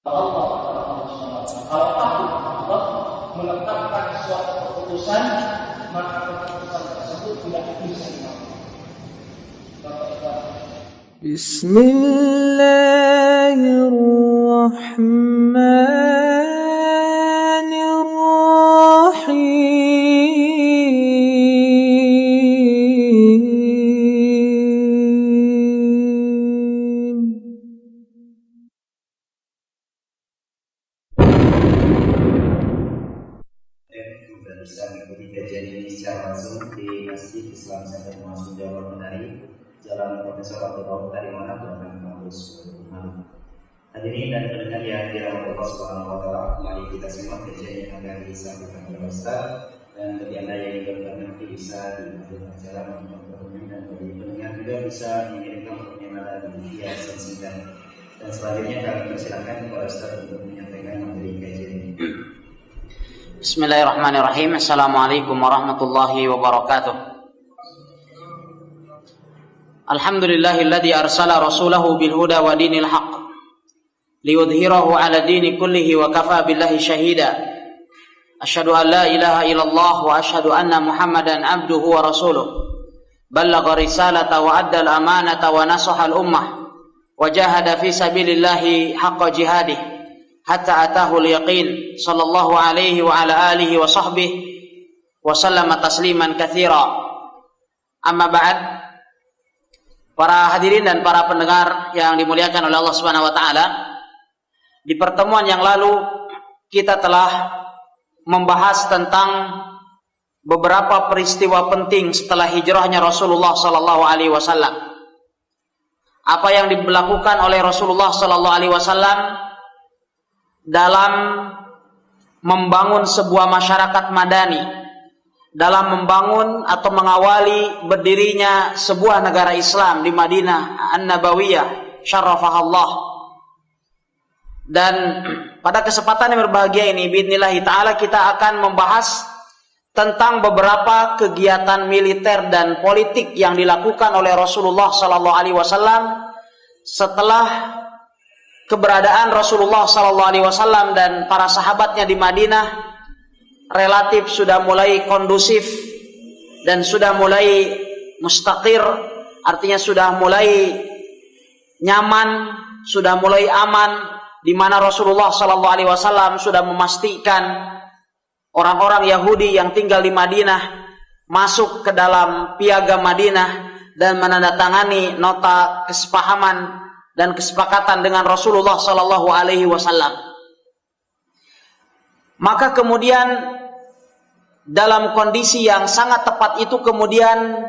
Allah kalau Allah menetapkan suatu keputusan, maka keputusan tersebut tidak bisa bisa mengikuti kajian ini secara langsung di Masjid Islam Center Masjid Jawa Menari, Jalan Profesor Abdul Karimana, Jalan Kampus Malang. Hadirin dan pendengar yang dirahmati Allah Subhanahu wa taala, mari kita simak kajian yang akan disampaikan oleh Ustaz, dan bagi Anda yang ingin nanti bisa diikuti acara menonton dan bagi pendengar juga bisa mengirimkan pertanyaan via singkat. Dan selanjutnya kami persilakan kepada Ustaz untuk menyampaikan materi kajian ini. Bismillahirrahmanirrahim. Assalamualaikum warahmatullahi wabarakatuh. Alhamdulillahilladzi arsala rasulahu bil huda wa dinil haqq liyudhhirahu 'ala dini kullihi wa kafa billahi shahida. Asyhadu an la ilaha illallah wa asyhadu anna Muhammadan 'abduhu wa rasuluh. Ballagha risalata wa adda al-amanata wa nasaha al-ummah wa jahada fi sabilillahi haqqa jihadihi hatta atahul yaqin sallallahu alaihi wa ala alihi wa sahbihi wa sallama tasliman katsira. Amma ba'd. Para hadirin dan para pendengar yang dimuliakan oleh Allah Subhanahu wa taala, di pertemuan yang lalu kita telah membahas tentang beberapa peristiwa penting setelah hijrahnya Rasulullah sallallahu alaihi wasallam. Apa yang dilakukan oleh Rasulullah sallallahu alaihi wasallam dalam membangun sebuah masyarakat madani, dalam membangun atau mengawali berdirinya sebuah negara Islam di Madinah An-Nabawiyah syarrafahallah. Dan pada kesempatan yang berbahagia ini biidznillah taala kita akan membahas tentang beberapa kegiatan militer dan politik yang dilakukan oleh Rasulullah sallallahu alaihi wasallam setelah keberadaan Rasulullah sallallahu alaihi wasallam dan para sahabatnya di Madinah relatif sudah mulai kondusif dan sudah mulai mustaqir, artinya sudah mulai nyaman, sudah mulai aman, di mana Rasulullah sallallahu alaihi wasallam sudah memastikan orang-orang Yahudi yang tinggal di Madinah masuk ke dalam piagam Madinah dan menandatangani nota kesepahaman dan kesepakatan dengan Rasulullah sallallahu alaihi wasallam. Maka kemudian dalam kondisi yang sangat tepat itu kemudian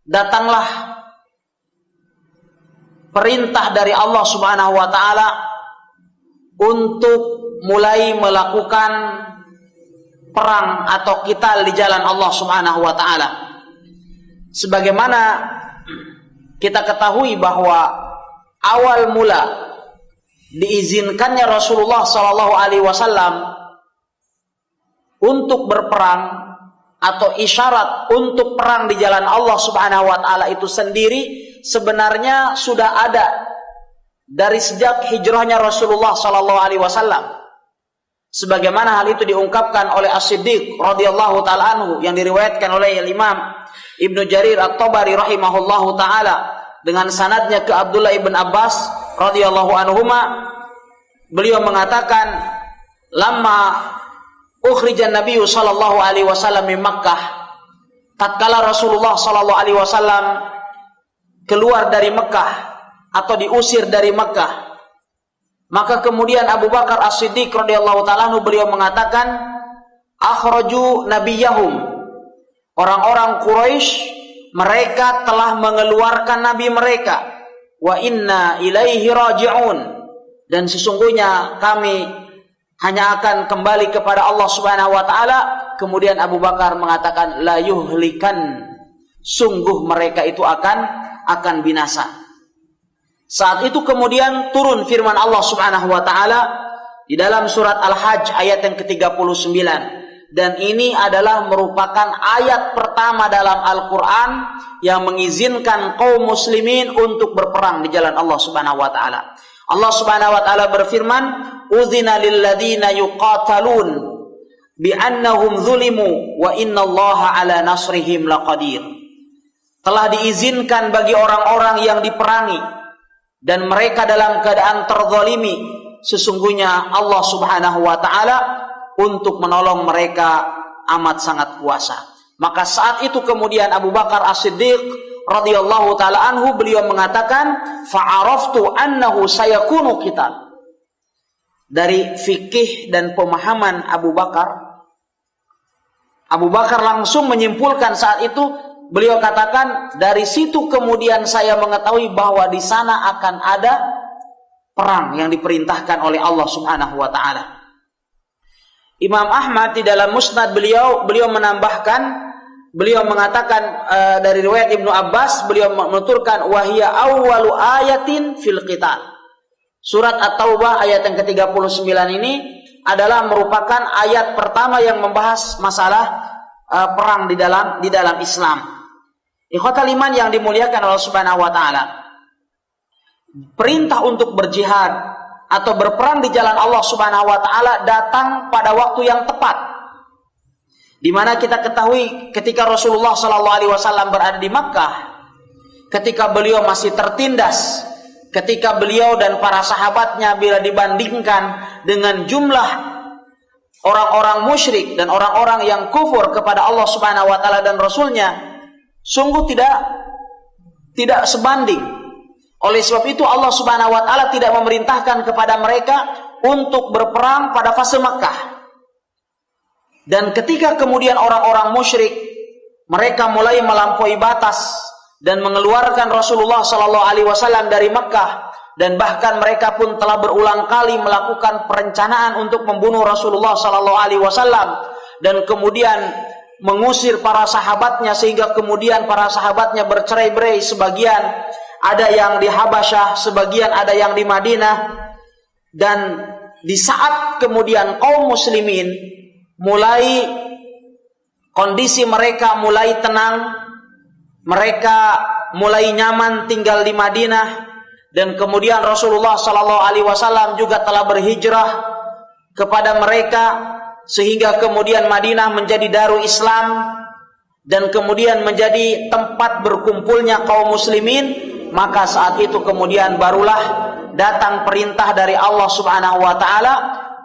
datanglah perintah dari Allah Subhanahu wa taala untuk mulai melakukan perang atau qital di jalan Allah Subhanahu wa taala. Sebagaimana kita ketahui bahwa awal mula diizinkannya Rasulullah sallallahu alaihi wasallam untuk berperang atau isyarat untuk perang di jalan Allah Subhanahu wa taala itu sendiri sebenarnya sudah ada dari sejak hijrahnya Rasulullah sallallahu alaihi wasallam. Sebagaimana hal itu diungkapkan oleh As-Siddiq radhiyallahu taala anhu yang diriwayatkan oleh Imam Ibnu Jarir At-Tabari rahimahullahu taala dengan sanadnya ke Abdullah ibn Abbas radhiyallahu anhuma, beliau mengatakan, "Lamma ukhrijan Nabi sallallahu alaihi wasallam min Makkah." Tatkala Rasulullah sallallahu alaihi wasallam keluar dari Mekah atau diusir dari Mekah, maka kemudian Abu Bakar As-Siddiq radhiyallahu taala anhu beliau mengatakan, "Akhraju nabiyahum." Orang-orang Quraisy mereka telah mengeluarkan nabi mereka, wa inna ilaihi raji'un, dan sesungguhnya kami hanya akan kembali kepada Allah Subhanahu wa taala. Kemudian Abu Bakar mengatakan, la yuhlikan, sungguh mereka itu akan binasa. Saat itu kemudian turun firman Allah Subhanahu wa taala di dalam surat Al-Hajj ayat yang ke-39. Dan ini adalah merupakan ayat pertama dalam Al-Quran yang mengizinkan kaum muslimin untuk berperang di jalan Allah Subhanahu wa ta'ala. Allah Subhanahu wa taala berfirman, "Udzina lil ladzina yuqatalun bi annahum zulimu wa innallaha ala nasrihim laqadir." Telah diizinkan bagi orang-orang yang diperangi dan mereka dalam keadaan terzalimi, sesungguhnya Allah Subhanahu wa taala untuk menolong mereka amat sangat kuasa. Maka saat itu kemudian Abu Bakar As-Siddiq radhiyallahu taala anhu, beliau mengatakan, fa'araftu annahu sayakunu qital. Dari fikih dan pemahaman Abu Bakar langsung menyimpulkan saat itu, beliau katakan, dari situ kemudian saya mengetahui bahwa di sana akan ada perang yang diperintahkan oleh Allah Subhanahu wa taala. Imam Ahmad di dalam Musnad beliau menambahkan, beliau mengatakan dari riwayat Ibnu Abbas, beliau menuturkan wahia awwalu ayatin fil qital. Surat At-Taubah ayat yang ke-39 ini adalah merupakan ayat pertama yang membahas masalah perang di dalam Islam. Ikhwatal iman yang dimuliakan Allah Subhanahu wa taala. Perintah untuk berjihad atau berperang di jalan Allah Subhanahu wa taala datang pada waktu yang tepat. Di mana kita ketahui ketika Rasulullah sallallahu alaihi wasallam berada di Makkah, ketika beliau masih tertindas, ketika beliau dan para sahabatnya bila dibandingkan dengan jumlah orang-orang musyrik dan orang-orang yang kufur kepada Allah Subhanahu wa taala dan Rasulnya, sungguh tidak sebanding. Oleh sebab itu Allah Subhanahu wa taala tidak memerintahkan kepada mereka untuk berperang pada fase Makkah. Dan ketika kemudian orang-orang musyrik mereka mulai melampaui batas dan mengeluarkan Rasulullah sallallahu alaihi wasallam dari Makkah, dan bahkan mereka pun telah berulang kali melakukan perencanaan untuk membunuh Rasulullah sallallahu alaihi wasallam dan kemudian mengusir para sahabatnya, sehingga kemudian para sahabatnya bercerai-berai, sebagian ada yang di Habasyah, sebagian ada yang di Madinah. Dan di saat kemudian kaum muslimin mulai, kondisi mereka mulai tenang, mereka mulai nyaman tinggal di Madinah, dan kemudian Rasulullah sallallahu alaihi wasallam juga telah berhijrah kepada mereka, sehingga kemudian Madinah menjadi Darul Islam dan kemudian menjadi tempat berkumpulnya kaum muslimin. Maka saat itu kemudian barulah datang perintah dari Allah Subhanahu wa taala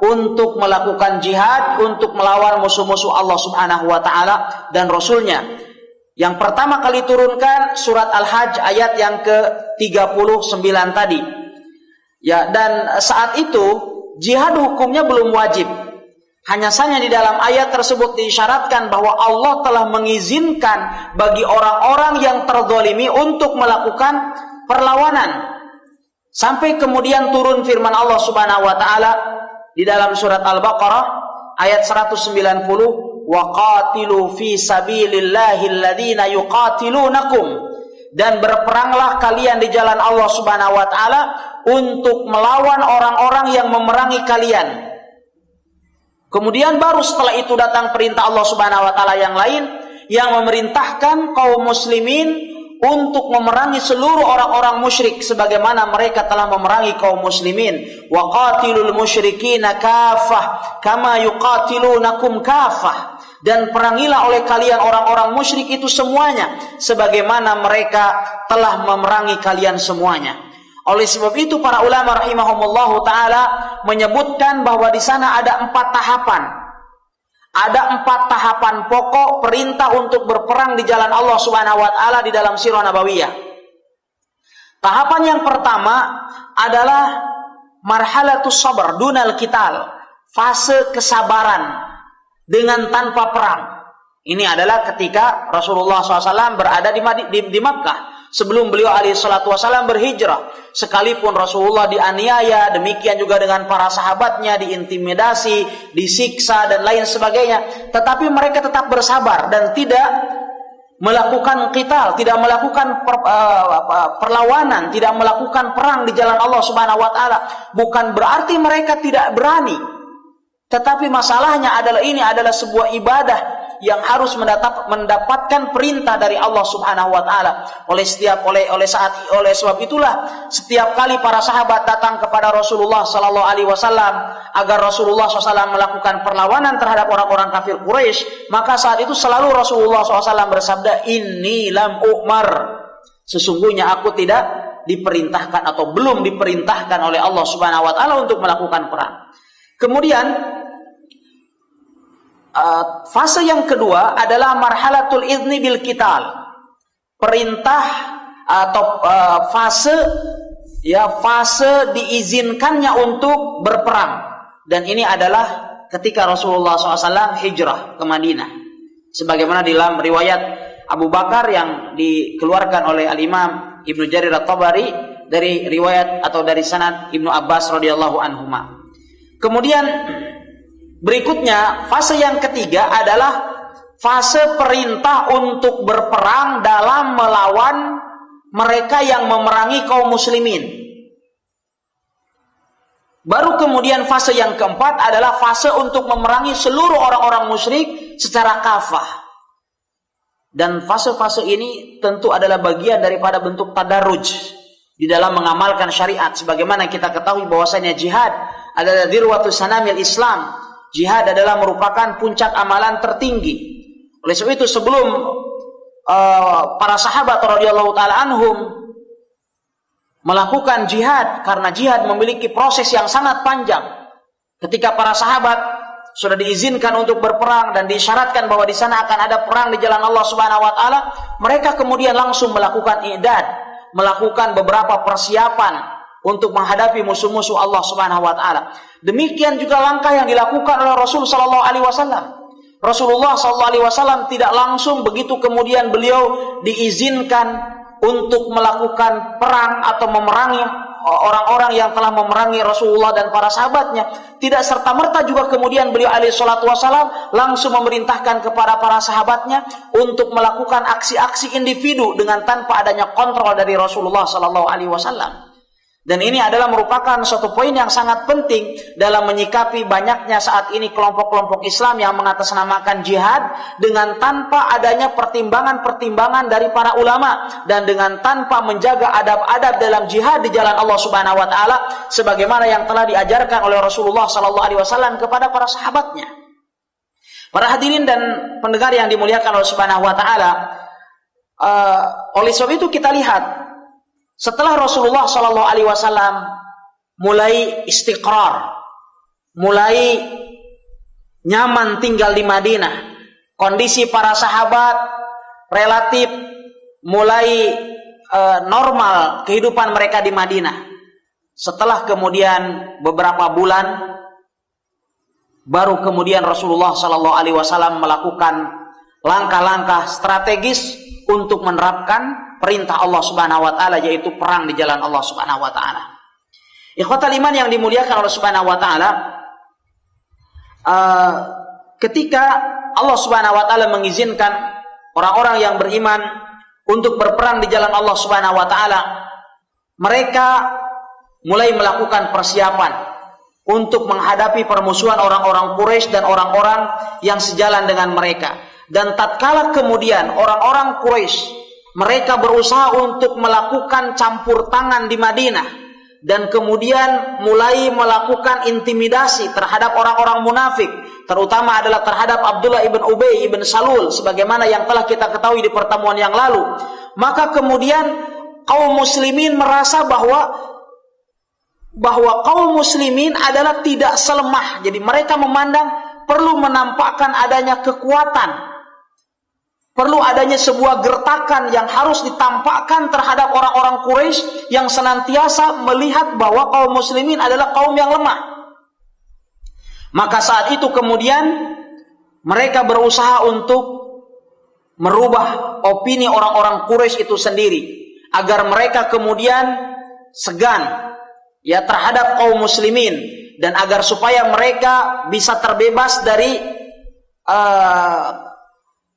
untuk melakukan jihad, untuk melawan musuh-musuh Allah Subhanahu wa taala dan Rasulnya. Yang pertama kali turunkan surat Al-Hajj ayat yang ke-39 tadi. Ya, dan saat itu jihad hukumnya belum wajib. Hanya saja di dalam ayat tersebut diisyaratkan bahwa Allah telah mengizinkan bagi orang-orang yang terzalimi untuk melakukan perlawanan. Sampai kemudian turun firman Allah Subhanahu wa taala di dalam surat Al-Baqarah ayat 190, "Wa qatilu fi sabilillahi alladziina yuqatilunakum." Dan berperanglah kalian di jalan Allah Subhanahu wa taala untuk melawan orang-orang yang memerangi kalian. Kemudian baru setelah itu datang perintah Allah Subhanahu wa taala yang lain yang memerintahkan kaum muslimin untuk memerangi seluruh orang-orang musyrik sebagaimana mereka telah memerangi kaum muslimin. Wa qatilul musyrikina kaffah kama yuqatilunakum kaffah. Dan perangilah oleh kalian orang-orang musyrik itu semuanya sebagaimana mereka telah memerangi kalian semuanya. Oleh sebab itu para ulama rahimahumullahu taala menyebutkan bahwa di sana ada 4 tahapan. Ada 4 tahapan pokok perintah untuk berperang di jalan Allah Subhanahu wa taala di dalam sirah nabawiyah. Tahapan yang pertama adalah marhalatus sabr dunal qital, fase kesabaran dengan tanpa perang. Ini adalah ketika Rasulullah SAW berada di Makkah. Sebelum beliau alaihi salatu wasallam berhijrah, sekalipun Rasulullah dianiaya, demikian juga dengan para sahabatnya, diintimidasi, disiksa dan lain sebagainya, tetapi mereka tetap bersabar dan tidak melakukan qital, tidak melakukan perlawanan, tidak melakukan perang di jalan Allah Subhanahu wa taala. Bukan berarti mereka tidak berani, tetapi masalahnya adalah ini adalah sebuah ibadah yang harus mendapatkan perintah dari Allah Subhanahu wa taala. Oleh sebab itulah setiap kali para sahabat datang kepada Rasulullah sallallahu alaihi wasallam agar Rasulullah SAW melakukan perlawanan terhadap orang-orang kafir Quraisy, maka saat itu selalu Rasulullah SAW bersabda, "Inni lam u'mar." Sesungguhnya aku tidak diperintahkan atau belum diperintahkan oleh Allah Subhanahu wa taala untuk melakukan perang. Kemudian fase yang kedua adalah marhalatul idzni bil qital. Perintah atau fase diizinkannya untuk berperang. Dan ini adalah ketika Rasulullah SAW hijrah ke Madinah. Sebagaimana di dalam riwayat Abu Bakar yang dikeluarkan oleh Al-Imam Ibnu Jarir At-Tabari dari riwayat atau dari sanad Ibnu Abbas radhiyallahu anhuma. Kemudian berikutnya fase yang ketiga adalah fase perintah untuk berperang dalam melawan mereka yang memerangi kaum muslimin. Baru kemudian fase yang keempat adalah fase untuk memerangi seluruh orang-orang musyrik secara kafah. Dan fase-fase ini tentu adalah bagian daripada bentuk tadarruj di dalam mengamalkan syariat. Sebagaimana kita ketahui bahwasanya jihad adalah dirwatus sanamil Islam. Jihad adalah merupakan puncak amalan tertinggi. Oleh sebab itu sebelum para sahabat radhiyallahu taala anhum melakukan jihad, karena jihad memiliki proses yang sangat panjang. Ketika para sahabat sudah diizinkan untuk berperang dan disyaratkan bahwa di sana akan ada perang di jalan Allah Subhanahu wa taala, mereka kemudian langsung melakukan i'dad, melakukan beberapa persiapan untuk menghadapi musuh-musuh Allah Subhanahu wa taala. Demikian juga langkah yang dilakukan oleh Rasul sallallahu alaihi wasallam. Rasulullah sallallahu alaihi wasallam tidak langsung begitu kemudian beliau diizinkan untuk melakukan perang atau memerangi orang-orang yang telah memerangi Rasulullah dan para sahabatnya. Tidak serta-merta juga kemudian beliau alaihi salatu wasallam langsung memerintahkan kepada para sahabatnya untuk melakukan aksi-aksi individu dengan tanpa adanya kontrol dari Rasulullah sallallahu alaihi wasallam. Dan ini adalah merupakan suatu poin yang sangat penting dalam menyikapi banyaknya saat ini kelompok-kelompok Islam yang mengatasnamakan jihad dengan tanpa adanya pertimbangan-pertimbangan dari para ulama dan dengan tanpa menjaga adab-adab dalam jihad di jalan Allah Subhanahu wa taala sebagaimana yang telah diajarkan oleh Rasulullah sallallahu alaihi wasallam kepada para sahabatnya. Para hadirin dan pendengar yang dimuliakan Allah Subhanahu wa taala, oleh sebab itu kita lihat setelah Rasulullah Shallallahu Alaihi Wasallam mulai istiqrar, mulai nyaman tinggal di Madinah, kondisi para sahabat relatif mulai normal kehidupan mereka di Madinah. Setelah kemudian beberapa bulan, baru kemudian Rasulullah Shallallahu Alaihi Wasallam melakukan langkah-langkah strategis untuk menerapkan perintah Allah Subhanahu wa taala, yaitu perang di jalan Allah Subhanahu wa taala. Ikhwatal iman yang dimuliakan Allah Subhanahu wa taala, ketika Allah Subhanahu wa taala mengizinkan orang-orang yang beriman untuk berperang di jalan Allah Subhanahu wa taala, mereka mulai melakukan persiapan untuk menghadapi permusuhan orang-orang Quraisy dan orang-orang yang sejalan dengan mereka. Dan tatkala kemudian orang-orang Quraisy mereka berusaha untuk melakukan campur tangan di Madinah dan kemudian mulai melakukan intimidasi terhadap orang-orang munafik, terutama adalah terhadap Abdullah ibn Ubay ibn Salul sebagaimana yang telah kita ketahui di pertemuan yang lalu. Maka kemudian kaum muslimin merasa bahwa kaum muslimin adalah tidak selemah. Jadi mereka memandang perlu menampakkan adanya kekuatan, perlu adanya sebuah gertakan yang harus ditampakkan terhadap orang-orang Quraisy yang senantiasa melihat bahwa kaum muslimin adalah kaum yang lemah. Maka saat itu kemudian mereka berusaha untuk merubah opini orang-orang Quraisy itu sendiri agar mereka kemudian segan terhadap kaum muslimin dan agar supaya mereka bisa terbebas dari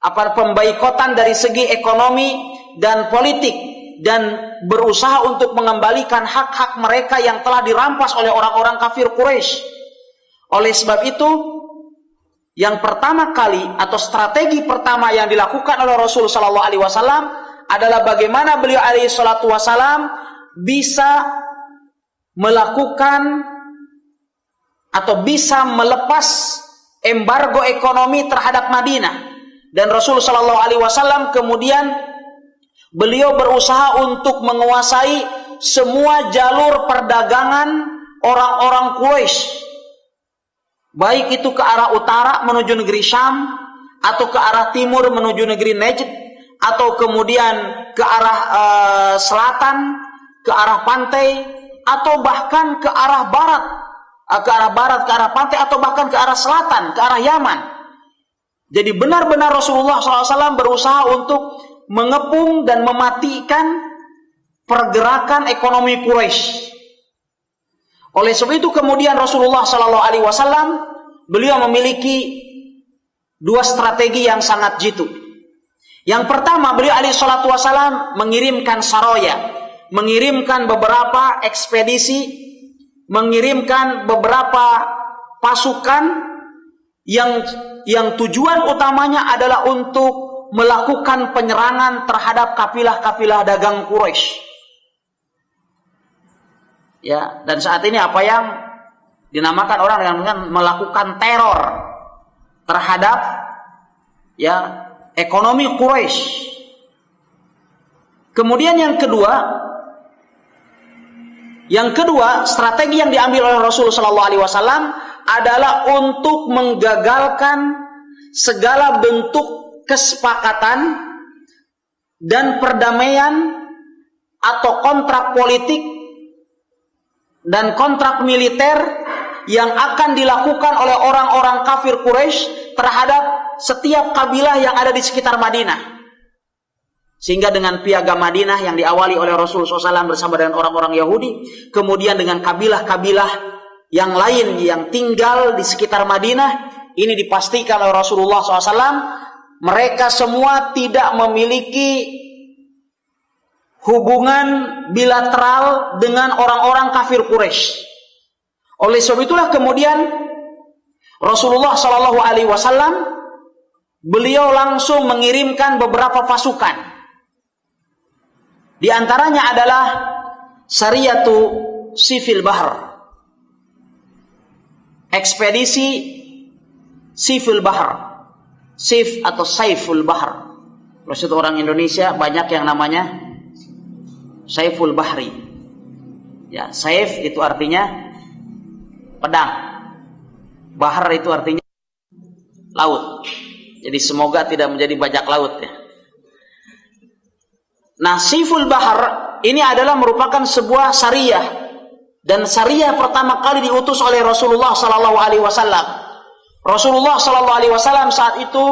pembaikotan dari segi ekonomi dan politik dan berusaha untuk mengembalikan hak-hak mereka yang telah dirampas oleh orang-orang kafir Quraisy. Oleh sebab itu yang pertama kali atau strategi pertama yang dilakukan oleh Rasul sallallahu alaihi wasallam adalah bagaimana beliau alaihi salatu wasallam bisa melakukan atau bisa melepas embargo ekonomi terhadap Madinah. Dan Rasul sallallahu alaihi wasallam kemudian beliau berusaha untuk menguasai semua jalur perdagangan orang-orang Quraisy. Baik itu ke arah utara menuju negeri Syam, atau ke arah timur menuju negeri Najd, atau kemudian ke arah selatan, ke arah pantai, atau bahkan ke arah barat, ke arah pantai, atau bahkan ke arah selatan, ke arah Yaman. Jadi benar-benar Rasulullah SAW berusaha untuk mengepung dan mematikan pergerakan ekonomi Quraisy. Oleh sebab itu kemudian Rasulullah SAW beliau memiliki dua strategi yang sangat jitu. Yang pertama, beliau SAW mengirimkan saroya, mengirimkan beberapa ekspedisi, mengirimkan beberapa pasukan yang tujuan utamanya adalah untuk melakukan penyerangan terhadap kafilah-kafilah dagang Quraisy. Ya, dan saat ini apa yang dinamakan orang dengan melakukan teror terhadap ya ekonomi Quraisy. Kemudian yang kedua, strategi yang diambil oleh Rasul sallallahu alaihi wasallam adalah untuk menggagalkan segala bentuk kesepakatan dan perdamaian atau kontrak politik dan kontrak militer yang akan dilakukan oleh orang-orang kafir Quraisy terhadap setiap kabilah yang ada di sekitar Madinah. Sehingga dengan piagam Madinah yang diawali oleh Rasulullah SAW bersama dengan orang-orang Yahudi, kemudian dengan kabilah-kabilah yang lain yang tinggal di sekitar Madinah, ini dipastikan oleh Rasulullah SAW, mereka semua tidak memiliki hubungan bilateral dengan orang-orang kafir Quraisy. Oleh sebab itulah kemudian Rasulullah Shallallahu Alaihi Wasallam beliau langsung mengirimkan beberapa pasukan. Di antaranya adalah Sariyatu Sifil Bahr, ekspedisi Sifil Bahr, Sif atau Saiful Bahr. Kalau orang Indonesia banyak yang namanya Saiful Bahri. Ya, Saif itu artinya pedang. Bahar itu artinya laut. Jadi semoga tidak menjadi bajak laut ya. Nah, Siful Bahar ini adalah merupakan sebuah sariyah, dan sariyah pertama kali diutus oleh Rasulullah sallallahu alaihi wasallam. Rasulullah sallallahu alaihi wasallam saat itu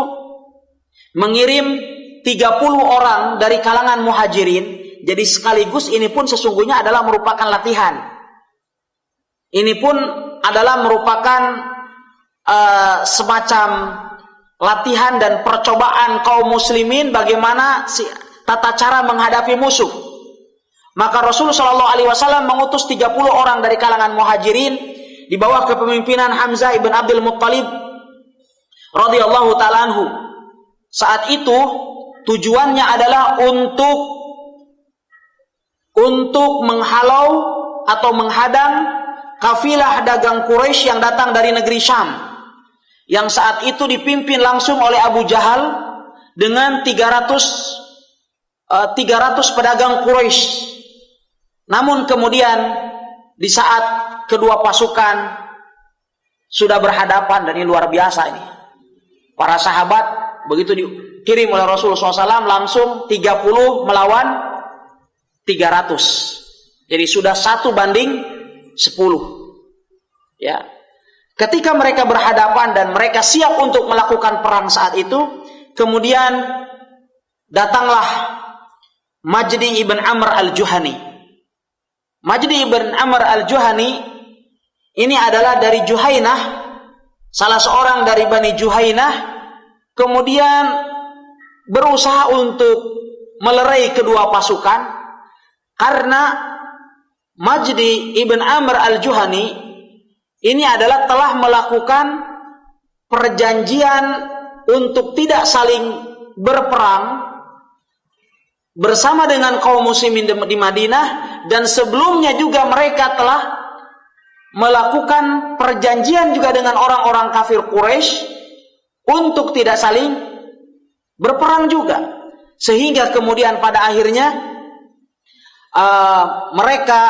mengirim 30 orang dari kalangan Muhajirin. Jadi sekaligus ini pun sesungguhnya adalah merupakan latihan. Ini pun adalah merupakan semacam latihan dan percobaan kaum muslimin bagaimana tata cara menghadapi musuh. Maka Rasulullah SAW mengutus 30 orang dari kalangan Muhajirin di bawah kepemimpinan Hamzah ibn Abdul Muttalib radhiyallahu ta'ala anhu. Saat itu tujuannya adalah untuk menghalau atau menghadang kafilah dagang Quraisy yang datang dari negeri Syam, yang saat itu dipimpin langsung oleh Abu Jahal dengan 300 pedagang Quraisy. Namun kemudian di saat kedua pasukan sudah berhadapan, dan ini luar biasa ini, para sahabat begitu dikirim oleh Rasulullah SAW langsung 30 melawan 300. Jadi sudah 1 banding 10. Ya. Ketika mereka berhadapan dan mereka siap untuk melakukan perang saat itu, kemudian datanglah Majdi ibn Amr al-Juhani. Majdi ibn Amr al-Juhani ini adalah dari Juhainah, salah seorang dari Bani Juhainah, kemudian berusaha untuk melerai kedua pasukan. Karena Majdi ibn Amr al-Juhani ini adalah telah melakukan perjanjian untuk tidak saling berperang bersama dengan kaum muslimin di Madinah, dan sebelumnya juga mereka telah melakukan perjanjian juga dengan orang-orang kafir Quraisy untuk tidak saling berperang juga, sehingga kemudian pada akhirnya mereka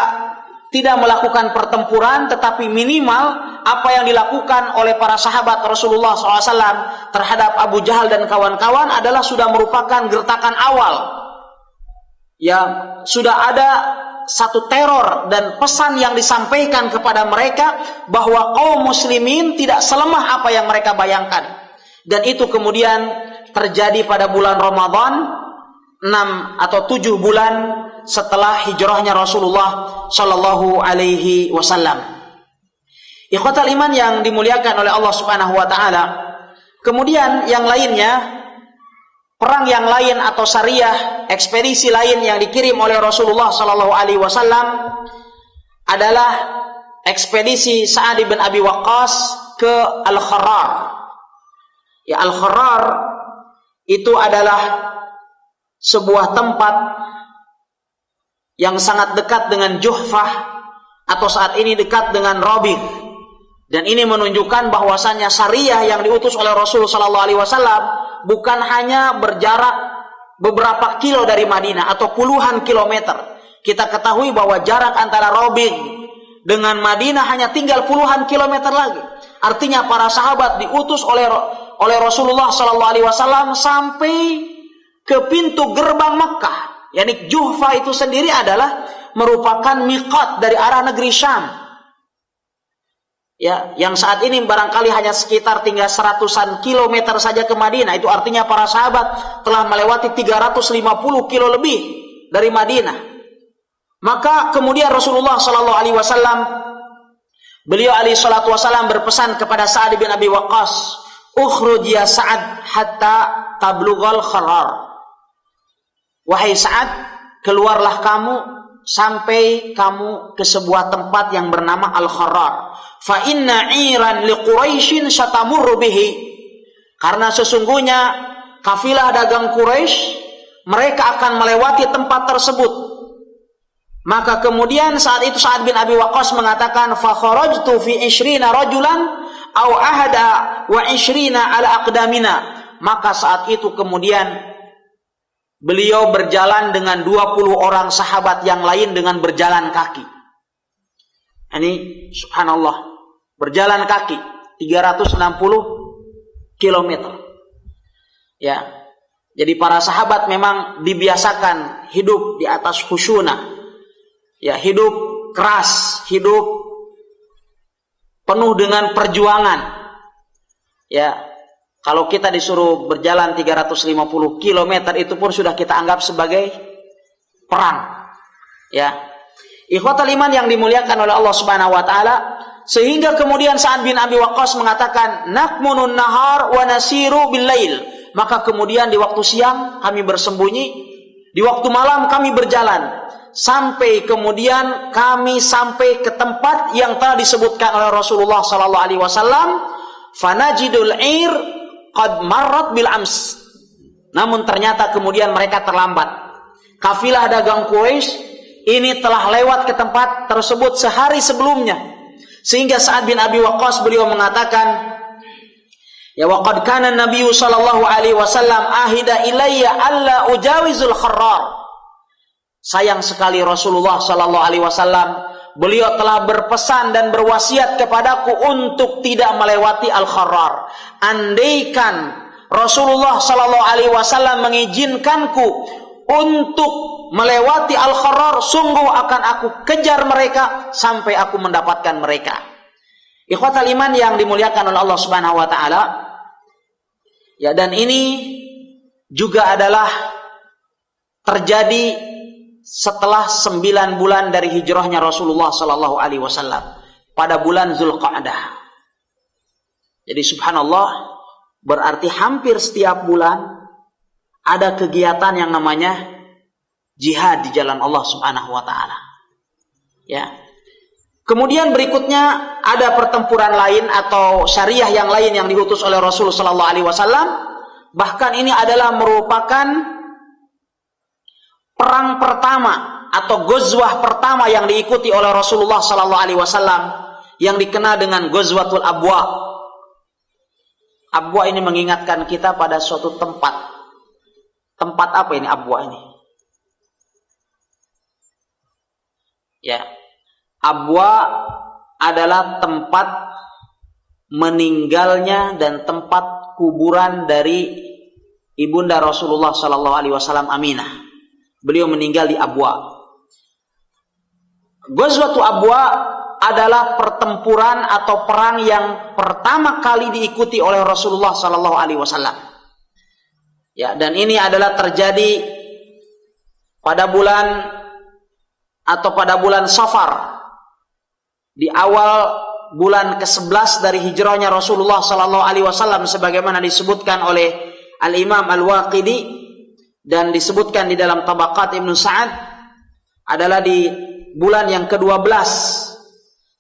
tidak melakukan pertempuran, tetapi minimal apa yang dilakukan oleh para sahabat Rasulullah SAW terhadap Abu Jahal dan kawan-kawan adalah sudah merupakan gertakan awal. Ya, sudah ada satu teror dan pesan yang disampaikan kepada mereka bahwa kaum muslimin tidak selemah apa yang mereka bayangkan. Dan itu kemudian terjadi pada bulan Ramadan 6 atau 7 bulan setelah hijrahnya Rasulullah Shallallahu Alaihi Wasallam. Ikhwatal iman yang dimuliakan oleh Allah Subhanahu Wa Taala. Kemudian yang lainnya, perang yang lain atau syariah, ekspedisi lain yang dikirim oleh Rasulullah Shallallahu Alaihi Wasallam adalah ekspedisi Sa'ad bin Abi Waqqas ke Al-Kharrar. Ya, Al-Kharrar itu adalah sebuah tempat yang sangat dekat dengan Juhfah atau saat ini dekat dengan Rabigh. Dan ini menunjukkan bahwasannya syariah yang diutus oleh Rasulullah SAW bukan hanya berjarak beberapa kilo dari Madinah atau puluhan kilometer. Kita ketahui bahwa jarak antara Rabigh dengan Madinah hanya tinggal puluhan kilometer lagi. Artinya para sahabat diutus oleh Rasulullah SAW sampai ke pintu gerbang Makkah. Yani Juhfa itu sendiri adalah merupakan miqat dari arah negeri Syam. Ya, yang saat ini barangkali hanya sekitar tinggal 100-an kilometer saja ke Madinah. Itu artinya para sahabat telah melewati 350 kilo lebih dari Madinah. Maka kemudian Rasulullah Sallallahu Alaihi Wasallam, beliau alaihi salatu wasallam berpesan kepada Sa'ad bin Abi Waqqas, "Ukhruj ya Sa'ad hatta tablughal Kharrar." Wahai Sa'ad, keluarlah kamu sampai kamu ke sebuah tempat yang bernama Al-Kharrar. Fa inna 'iran li Quraisyin satamurru bihi. Karena sesungguhnya kafilah dagang Quraisy mereka akan melewati tempat tersebut. Maka kemudian saat itu Sa'ad bin Abi Waqqas mengatakan, fa kharajtu fi 20 rajulan aw ahada wa 20 ala aqdamina. Maka saat itu kemudian beliau berjalan dengan 20 orang sahabat yang lain dengan berjalan kaki. Ini subhanallah, berjalan kaki 360 km. Ya. Jadi para sahabat memang dibiasakan hidup di atas khusyunah. Ya, hidup keras, hidup penuh dengan perjuangan. Ya. Kalau kita disuruh berjalan 350 km itu pun sudah kita anggap sebagai perang. Ya. Ikhwatal iman yang dimuliakan oleh Allah Subhanahu wa taala, sehingga kemudian Sa'ad bin Abi Waqqas mengatakan, "Nakmunun nahar wa nasiru bil lail." Maka kemudian di waktu siang kami bersembunyi, di waktu malam kami berjalan, sampai kemudian kami sampai ke tempat yang telah disebutkan oleh Rasulullah sallallahu alaihi wasallam, "Fanajidul 'ir qad marrat bil ams." Namun ternyata kemudian mereka terlambat. Kafilah dagang Quraisy ini telah lewat ke tempat tersebut sehari sebelumnya. Sehingga Sa'ad bin Abi Waqqas beliau mengatakan, ya waqad kana Nabi sallallahu alaihi wasallam ahida ilayya alla ujawizul Kharrar. Sayang sekali Rasulullah sallallahu alaihi wasallam, beliau telah berpesan dan berwasiat kepadaku untuk tidak melewati Al-Kharrar. Andaikan Rasulullah sallallahu alaihi wasallam mengizinkanku untuk melewati Al-Kharrar, sungguh akan aku kejar mereka sampai aku mendapatkan mereka. Ikhwatal iman yang dimuliakan oleh Allah Subhanahu wa taala. Ya, dan ini juga adalah terjadi setelah 9 bulan dari hijrahnya Rasulullah sallallahu alaihi wasallam pada bulan Zulqa'dah. Jadi subhanallah, berarti hampir setiap bulan ada kegiatan yang namanya jihad di jalan Allah Subhanahu wa taala. Ya. Kemudian berikutnya ada pertempuran lain atau syariah yang lain yang diutus oleh Rasul sallallahu alaihi wasallam. Bahkan ini adalah merupakan perang pertama atau ghazwah pertama yang diikuti oleh Rasulullah sallallahu alaihi wasallam yang dikenal dengan Ghazwatul Abwa. Abwa ini mengingatkan kita pada suatu tempat. Tempat apa ini Abwa ini? Ya. Abwa adalah tempat meninggalnya dan tempat kuburan dari ibunda Rasulullah sallallahu alaihi wasallam Aminah. Beliau meninggal di Abwa. Ghazwatul Abwa adalah pertempuran atau perang yang pertama kali diikuti oleh Rasulullah sallallahu alaihi wasallam. Ya, dan ini adalah terjadi pada bulan Safar, di awal bulan ke-11 dari hijrahnya Rasulullah sallallahu alaihi wasallam, sebagaimana disebutkan oleh Al-Imam Al-Waqidi dan disebutkan di dalam Tabaqat Ibnu Sa'ad, adalah di bulan yang ke-12.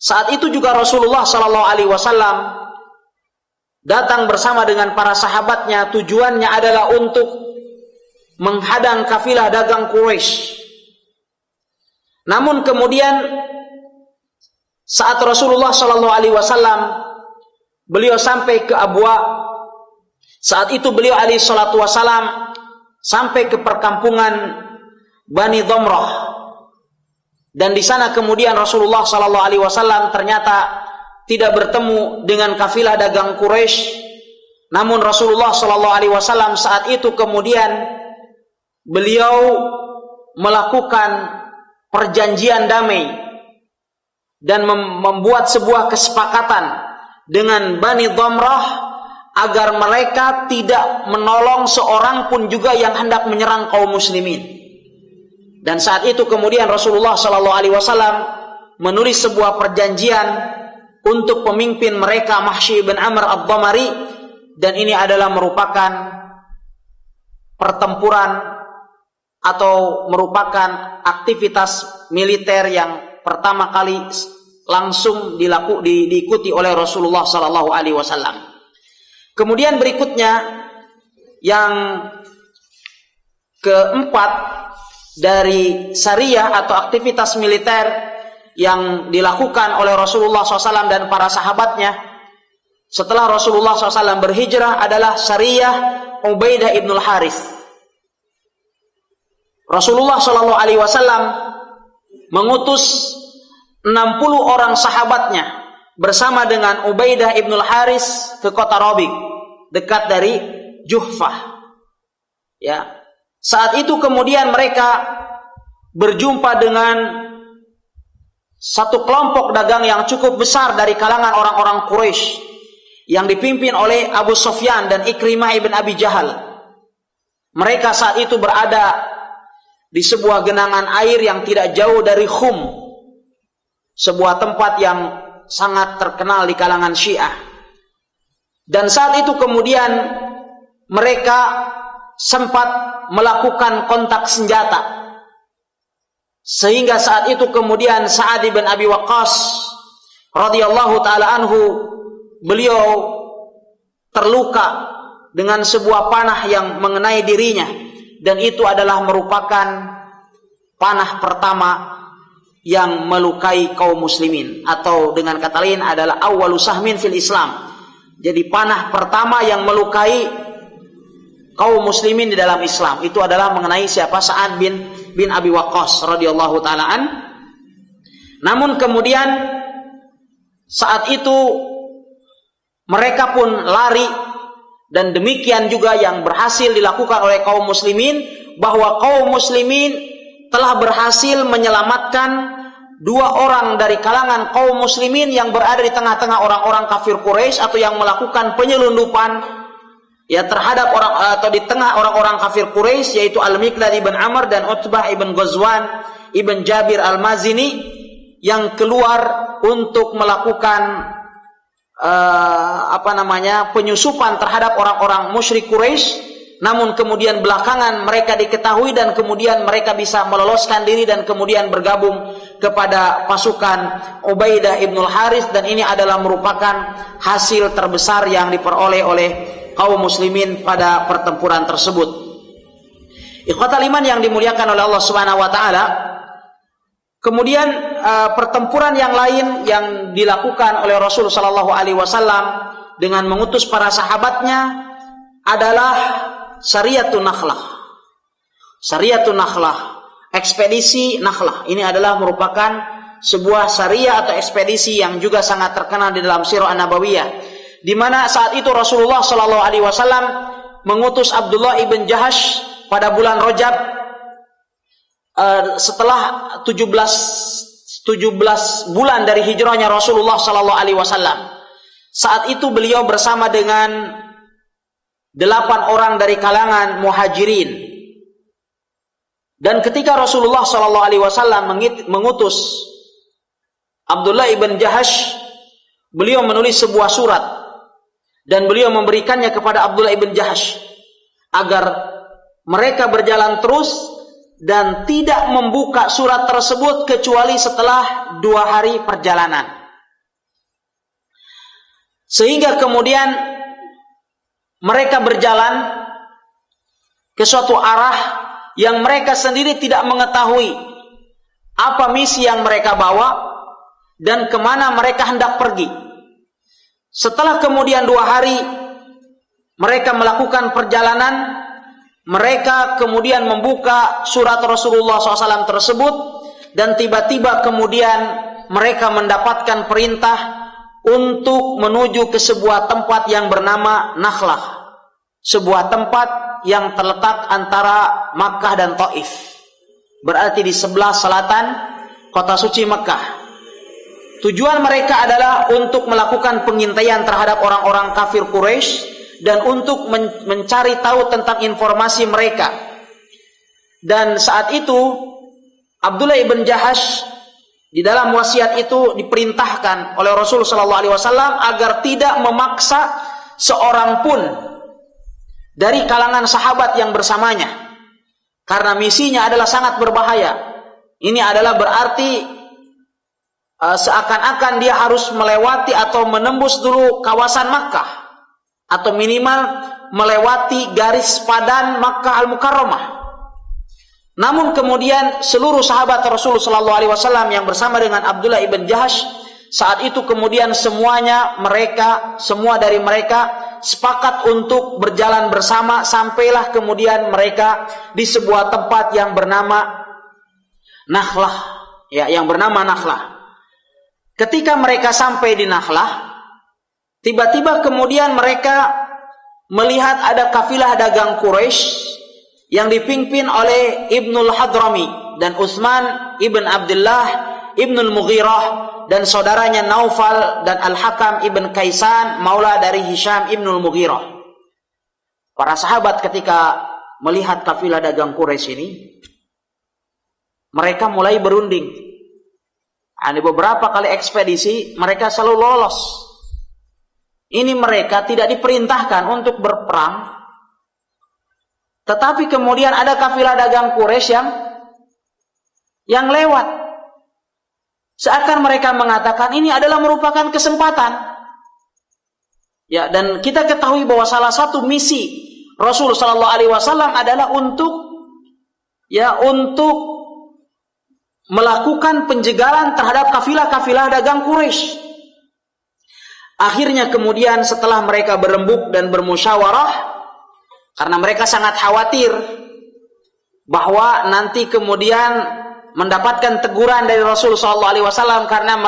Saat itu juga Rasulullah sallallahu alaihi wasallam datang bersama dengan para sahabatnya. Tujuannya adalah untuk menghadang kafilah dagang Quraisy. Namun kemudian saat Rasulullah sallallahu alaihi wasallam beliau sampai ke Abwa, saat itu beliau alaihi salatu wasallam sampai ke perkampungan Bani Dhamrah. Dan di sana kemudian Rasulullah sallallahu alaihi wasallam ternyata tidak bertemu dengan kafilah dagang Quraisy. Namun Rasulullah sallallahu alaihi wasallam saat itu kemudian beliau melakukan perjanjian damai dan membuat sebuah kesepakatan dengan Bani Dhamrah agar mereka tidak menolong seorang pun juga yang hendak menyerang kaum muslimin. Dan saat itu kemudian Rasulullah sallallahu alaihi wasallam menulis sebuah perjanjian untuk pemimpin mereka Mahsyi bin Amr ad-Dhamari, dan ini adalah merupakan pertempuran atau merupakan aktivitas militer yang pertama kali langsung diikuti oleh Rasulullah sallallahu alaihi wasallam. Kemudian berikutnya yang keempat dari syariah atau aktivitas militer yang dilakukan oleh Rasulullah SAW dan para sahabatnya setelah Rasulullah SAW berhijrah adalah syariah Ubaidah ibnul Harith. Rasulullah SAW mengutus 60 orang sahabatnya bersama dengan Ubaidah ibnul Harith ke kota Rabiq, dekat dari Juhfah. Ya. Saat itu kemudian mereka berjumpa dengan satu kelompok dagang yang cukup besar dari kalangan orang-orang Quraisy yang dipimpin oleh Abu Sufyan dan Ikrimah ibn Abi Jahal. Mereka saat itu berada di sebuah genangan air yang tidak jauh dari Khum, sebuah tempat yang sangat terkenal di kalangan Syiah. Dan saat itu kemudian mereka sempat melakukan kontak senjata, sehingga saat itu kemudian Sa'ad bin Abi Waqqas radhiyallahu taala anhu, beliau terluka dengan sebuah panah yang mengenai dirinya, dan itu adalah merupakan panah pertama yang melukai kaum muslimin, atau dengan kata lain adalah awwalu sahmin fil Islam. Jadi panah pertama yang melukai kaum muslimin di dalam Islam itu adalah mengenai siapa? Sa'ad bin Abi Waqqas radhiyallahu taala an. Namun kemudian saat itu mereka pun lari, dan demikian juga yang berhasil dilakukan oleh kaum muslimin, bahwa kaum muslimin telah berhasil menyelamatkan 2 orang dari kalangan kaum muslimin yang berada di tengah-tengah orang-orang kafir Quraisy atau yang melakukan penyelundupan ya terhadap orang atau di tengah orang-orang kafir Quraisy, yaitu Al-Miqdad ibn Amr dan Utbah ibn Ghazwan ibn Jabir Al-Mazini, yang keluar untuk melakukan penyusupan terhadap orang-orang musyrik Quraisy. namun kemudian belakangan mereka diketahui dan kemudian mereka bisa meloloskan diri dan kemudian bergabung kepada pasukan Ubaidah ibnul Harits, dan ini adalah merupakan hasil terbesar yang diperoleh oleh kaum muslimin pada pertempuran tersebut. Ikhwatal iman yang dimuliakan oleh Allah Subhanahu wa taala, kemudian pertempuran yang lain yang dilakukan oleh Rasul sallallahu alaihi wasallam dengan mengutus para sahabatnya adalah Sariyatun Nakhlah. Sariyatun Nakhlah, ekspedisi Nakhlah. Ini adalah merupakan sebuah sariyah atau ekspedisi yang juga sangat terkenal di dalam Sirah An-Nabawiyah, di mana saat itu Rasulullah sallallahu alaihi wasallam mengutus Abdullah ibn Jahash pada bulan Rajab setelah 17 bulan dari hijrahnya Rasulullah sallallahu alaihi wasallam. Saat itu beliau bersama dengan 8 orang dari kalangan Muhajirin. Dan ketika Rasulullah sallallahu alaihi wasallam mengutus Abdullah ibn Jahash, beliau menulis sebuah surat dan beliau memberikannya kepada Abdullah ibn Jahash agar mereka berjalan terus dan tidak membuka surat tersebut kecuali setelah 2 hari perjalanan. Sehingga kemudian mereka berjalan ke suatu arah yang mereka sendiri tidak mengetahui apa misi yang mereka bawa dan kemana mereka hendak pergi. Setelah kemudian 2 hari mereka melakukan perjalanan, mereka kemudian membuka surat Rasulullah SAW tersebut, dan tiba-tiba kemudian mereka mendapatkan perintah untuk menuju ke sebuah tempat yang bernama Nakhlah, sebuah tempat yang terletak antara Makkah dan Taif, berarti di sebelah selatan kota suci Makkah. Tujuan mereka adalah untuk melakukan pengintaian terhadap orang-orang kafir Quraisy dan untuk mencari tahu tentang informasi mereka. Dan saat itu Abdullah ibn Jahash di dalam wasiat itu diperintahkan oleh Rasul sallallahu alaihi wasallam agar tidak memaksa seorang pun dari kalangan sahabat yang bersamanya, karena misinya adalah sangat berbahaya. Ini adalah berarti seakan-akan dia harus melewati atau menembus dulu kawasan Makkah, atau minimal melewati garis padan Makkah Al-Mukarramah. Namun kemudian seluruh sahabat Rasul sallallahu alaihi wasallam yang bersama dengan Abdullah ibn Jahash saat itu kemudian semua dari mereka sepakat untuk berjalan bersama, sampailah kemudian mereka di sebuah tempat yang bernama Nakhlah, yang bernama Nakhlah. Ketika mereka sampai di Nakhlah, tiba-tiba kemudian mereka melihat ada kafilah dagang Quraisy yang dipimpin oleh Ibnul Hadrami dan Utsman ibn Abdullah ibnul Mughirah dan saudaranya Naufal dan Al-Hakam ibn Kaisan maula dari Hisham ibnul Mughirah. Para sahabat ketika melihat kafilah dagang Quraisy ini, mereka mulai berunding. Ada beberapa kali ekspedisi mereka selalu lolos. Ini mereka tidak diperintahkan untuk berperang, tetapi kemudian ada kafilah dagang Quraisy yang lewat. Seakan mereka mengatakan ini adalah merupakan kesempatan. Ya, dan kita ketahui bahwa salah satu misi Rasul sallallahu alaihi wasallam adalah untuk melakukan penjegalan terhadap kafilah-kafilah dagang Quraisy. Akhirnya kemudian setelah mereka berembuk dan bermusyawarah, karena mereka sangat khawatir bahwa nanti kemudian mendapatkan teguran dari Rasul sallallahu alaihi wasallam karena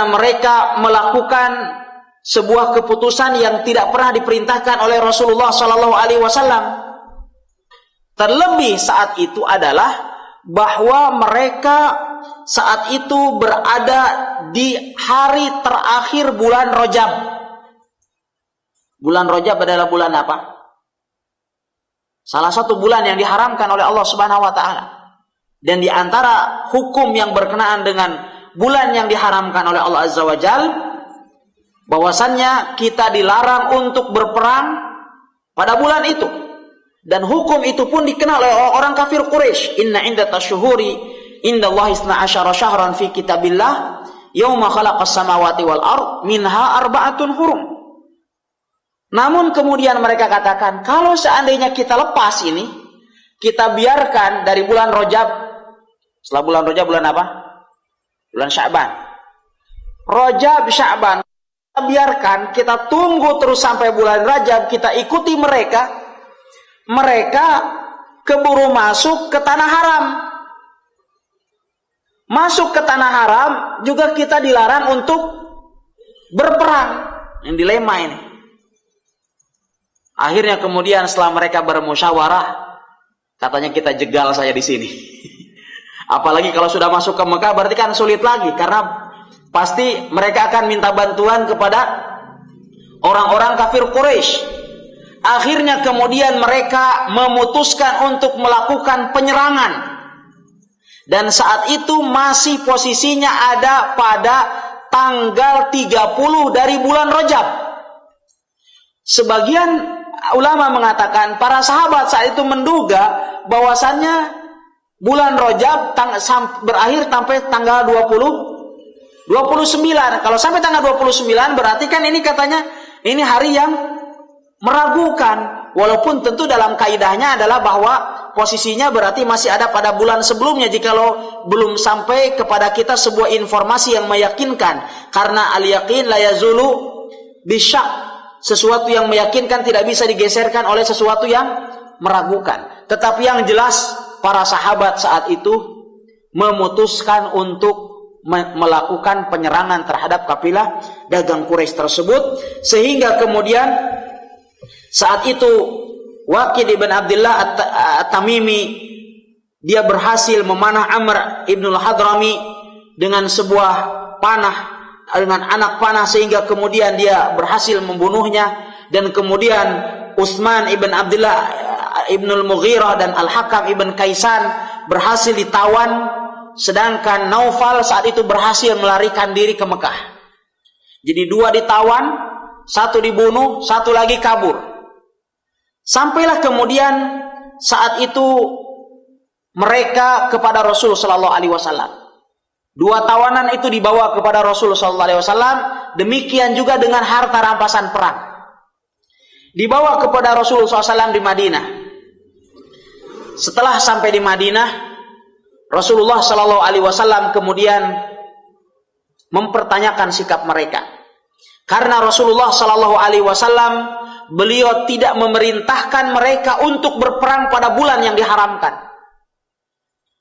mereka melakukan sebuah keputusan yang tidak pernah diperintahkan oleh Rasulullah sallallahu alaihi wasallam. Terlebih saat itu adalah bahwa mereka saat itu berada di hari terakhir bulan Rajab. Bulan Rajab adalah bulan apa? Salah satu bulan yang diharamkan oleh Allah Subhanahu wa taala. Dan di antara hukum yang berkenaan dengan bulan yang diharamkan oleh Allah Azza wa Jalla, bahwasannya kita dilarang untuk berperang pada bulan itu. Dan hukum itu pun dikenal oleh orang kafir Quraisy. Inna indata syuhuri indallahi 12 syahran fi kitabillah yauma khalaqas samawati wal ard minha arba'atun hurum. Namun kemudian mereka katakan, kalau seandainya kita lepas ini, kita biarkan dari bulan Rajab. Setelah bulan Rajab bulan apa? Bulan Sya'ban. Rajab, Sya'ban. Kita biarkan, kita tunggu terus sampai bulan Rajab, kita ikuti mereka. Mereka keburu masuk ke tanah haram. Masuk ke tanah haram juga kita dilarang untuk berperang. Yang dilema ini. Akhirnya kemudian setelah mereka bermusyawarah, katanya kita jegal saja di sini. Apalagi kalau sudah masuk ke Mekah berarti kan sulit lagi, karena pasti mereka akan minta bantuan kepada orang-orang kafir Quraisy. Akhirnya kemudian mereka memutuskan untuk melakukan penyerangan. Dan saat itu masih posisinya ada pada tanggal 30 dari bulan Rajab. Sebagian ulama mengatakan para sahabat saat itu menduga bahwasannya bulan Rajab berakhir sampai tanggal 29. Kalau sampai tanggal 29 berarti kan ini katanya ini hari yang meragukan. Walaupun tentu dalam kaidahnya adalah bahwa posisinya berarti masih ada pada bulan sebelumnya jikalau belum sampai kepada kita sebuah informasi yang meyakinkan. Karena al-yaqin la yazulu bisyak. Sesuatu yang meyakinkan tidak bisa digeserkan oleh sesuatu yang meragukan. Tetapi yang jelas para sahabat saat itu memutuskan untuk melakukan penyerangan terhadap kafilah dagang Quraisy tersebut, sehingga kemudian saat itu Waqid ibn Abdullah At-Tamimi dia berhasil memanah Amr ibn al-Hadrami dengan sebuah panah, dengan anak panah, sehingga kemudian dia berhasil membunuhnya. Dan kemudian Utsman ibn Abdullah ibn al-Mughirah dan Al-Hakam ibn Kaisan berhasil ditawan, sedangkan Naufal saat itu berhasil melarikan diri ke Mekah. Jadi dua ditawan, satu dibunuh, satu lagi kabur. Sampailah kemudian saat itu mereka kepada Rasul sallallahu alaihi wasallam. Dua tawanan itu dibawa kepada Rasul sallallahu alaihi wasallam, demikian juga dengan harta rampasan perang. Dibawa kepada Rasul sallallahu alaihi wasallam di Madinah. Setelah sampai di Madinah, Rasulullah sallallahu alaihi wasallam kemudian mempertanyakan sikap mereka. Karena Rasulullah sallallahu alaihi wasallam beliau tidak memerintahkan mereka untuk berperang pada bulan yang diharamkan.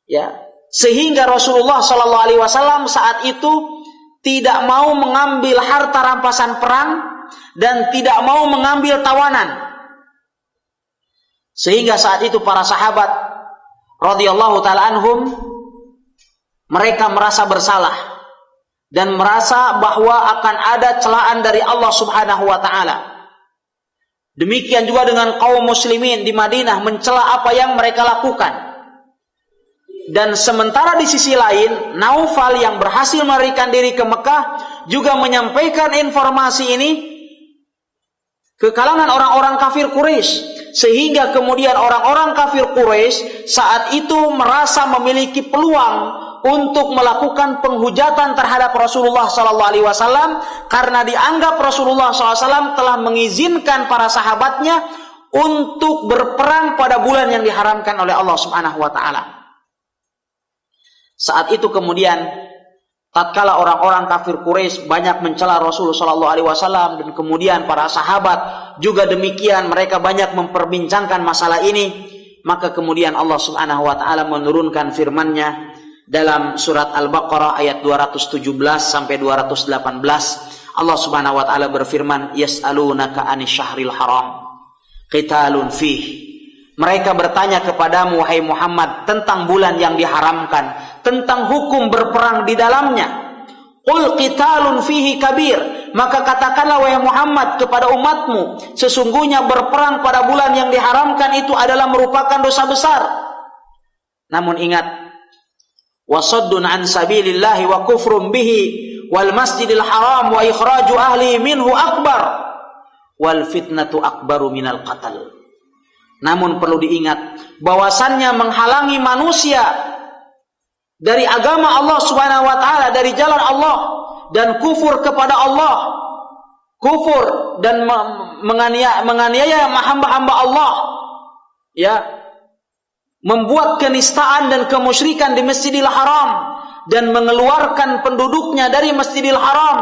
Ya, sehingga Rasulullah sallallahu alaihi wasallam saat itu tidak mau mengambil harta rampasan perang dan tidak mau mengambil tawanan. Sehingga saat itu para sahabat radhiyallahu taala anhum mereka merasa bersalah dan merasa bahwa akan ada celaan dari Allah Subhanahu wa taala. Demikian juga dengan kaum muslimin di Madinah mencela apa yang mereka lakukan. Dan sementara di sisi lain, Naufal yang berhasil melarikan diri ke Mekah juga menyampaikan informasi ini ke kalangan orang-orang kafir Quraisy. Sehingga kemudian orang-orang kafir Quraisy saat itu merasa memiliki peluang untuk melakukan penghujatan terhadap Rasulullah SAW, karena dianggap Rasulullah SAW telah mengizinkan para sahabatnya untuk berperang pada bulan yang diharamkan oleh Allah Subhanahu wa taala. Saat itu kemudian tatkala orang-orang kafir Quraisy banyak mencela Rasulullah SAW, dan kemudian para sahabat juga demikian, mereka banyak memperbincangkan masalah ini, maka kemudian Allah Subhanahu wa taala menurunkan firman-Nya dalam surat Al-Baqarah ayat 217 sampai 218. Allah Subhanahu wa taala berfirman, yas'alunaka 'anil syahril haram qitalun fih. Mereka bertanya kepadamu wahai Muhammad tentang bulan yang diharamkan, tentang hukum berperang di dalamnya. Qul qitalun fihi kabir. Maka katakanlah wahai Muhammad kepada umatmu, sesungguhnya berperang pada bulan yang diharamkan itu adalah merupakan dosa besar. Namun ingat, wasaddun an sabilillahi wa kufrun bihi wal masjidil haram wa ikhraju ahli minhu akbar wal fitnatu akbaru minal qatl. Namun perlu diingat bahwasannya menghalangi manusia dari agama Allah Subhanahu wa taala, dari jalan Allah, dan kufur kepada Allah, kufur dan menganiaya hamba-hamba Allah, ya, membuat kenistaan dan kemusyrikan di Masjidil Haram dan mengeluarkan penduduknya dari Masjidil Haram,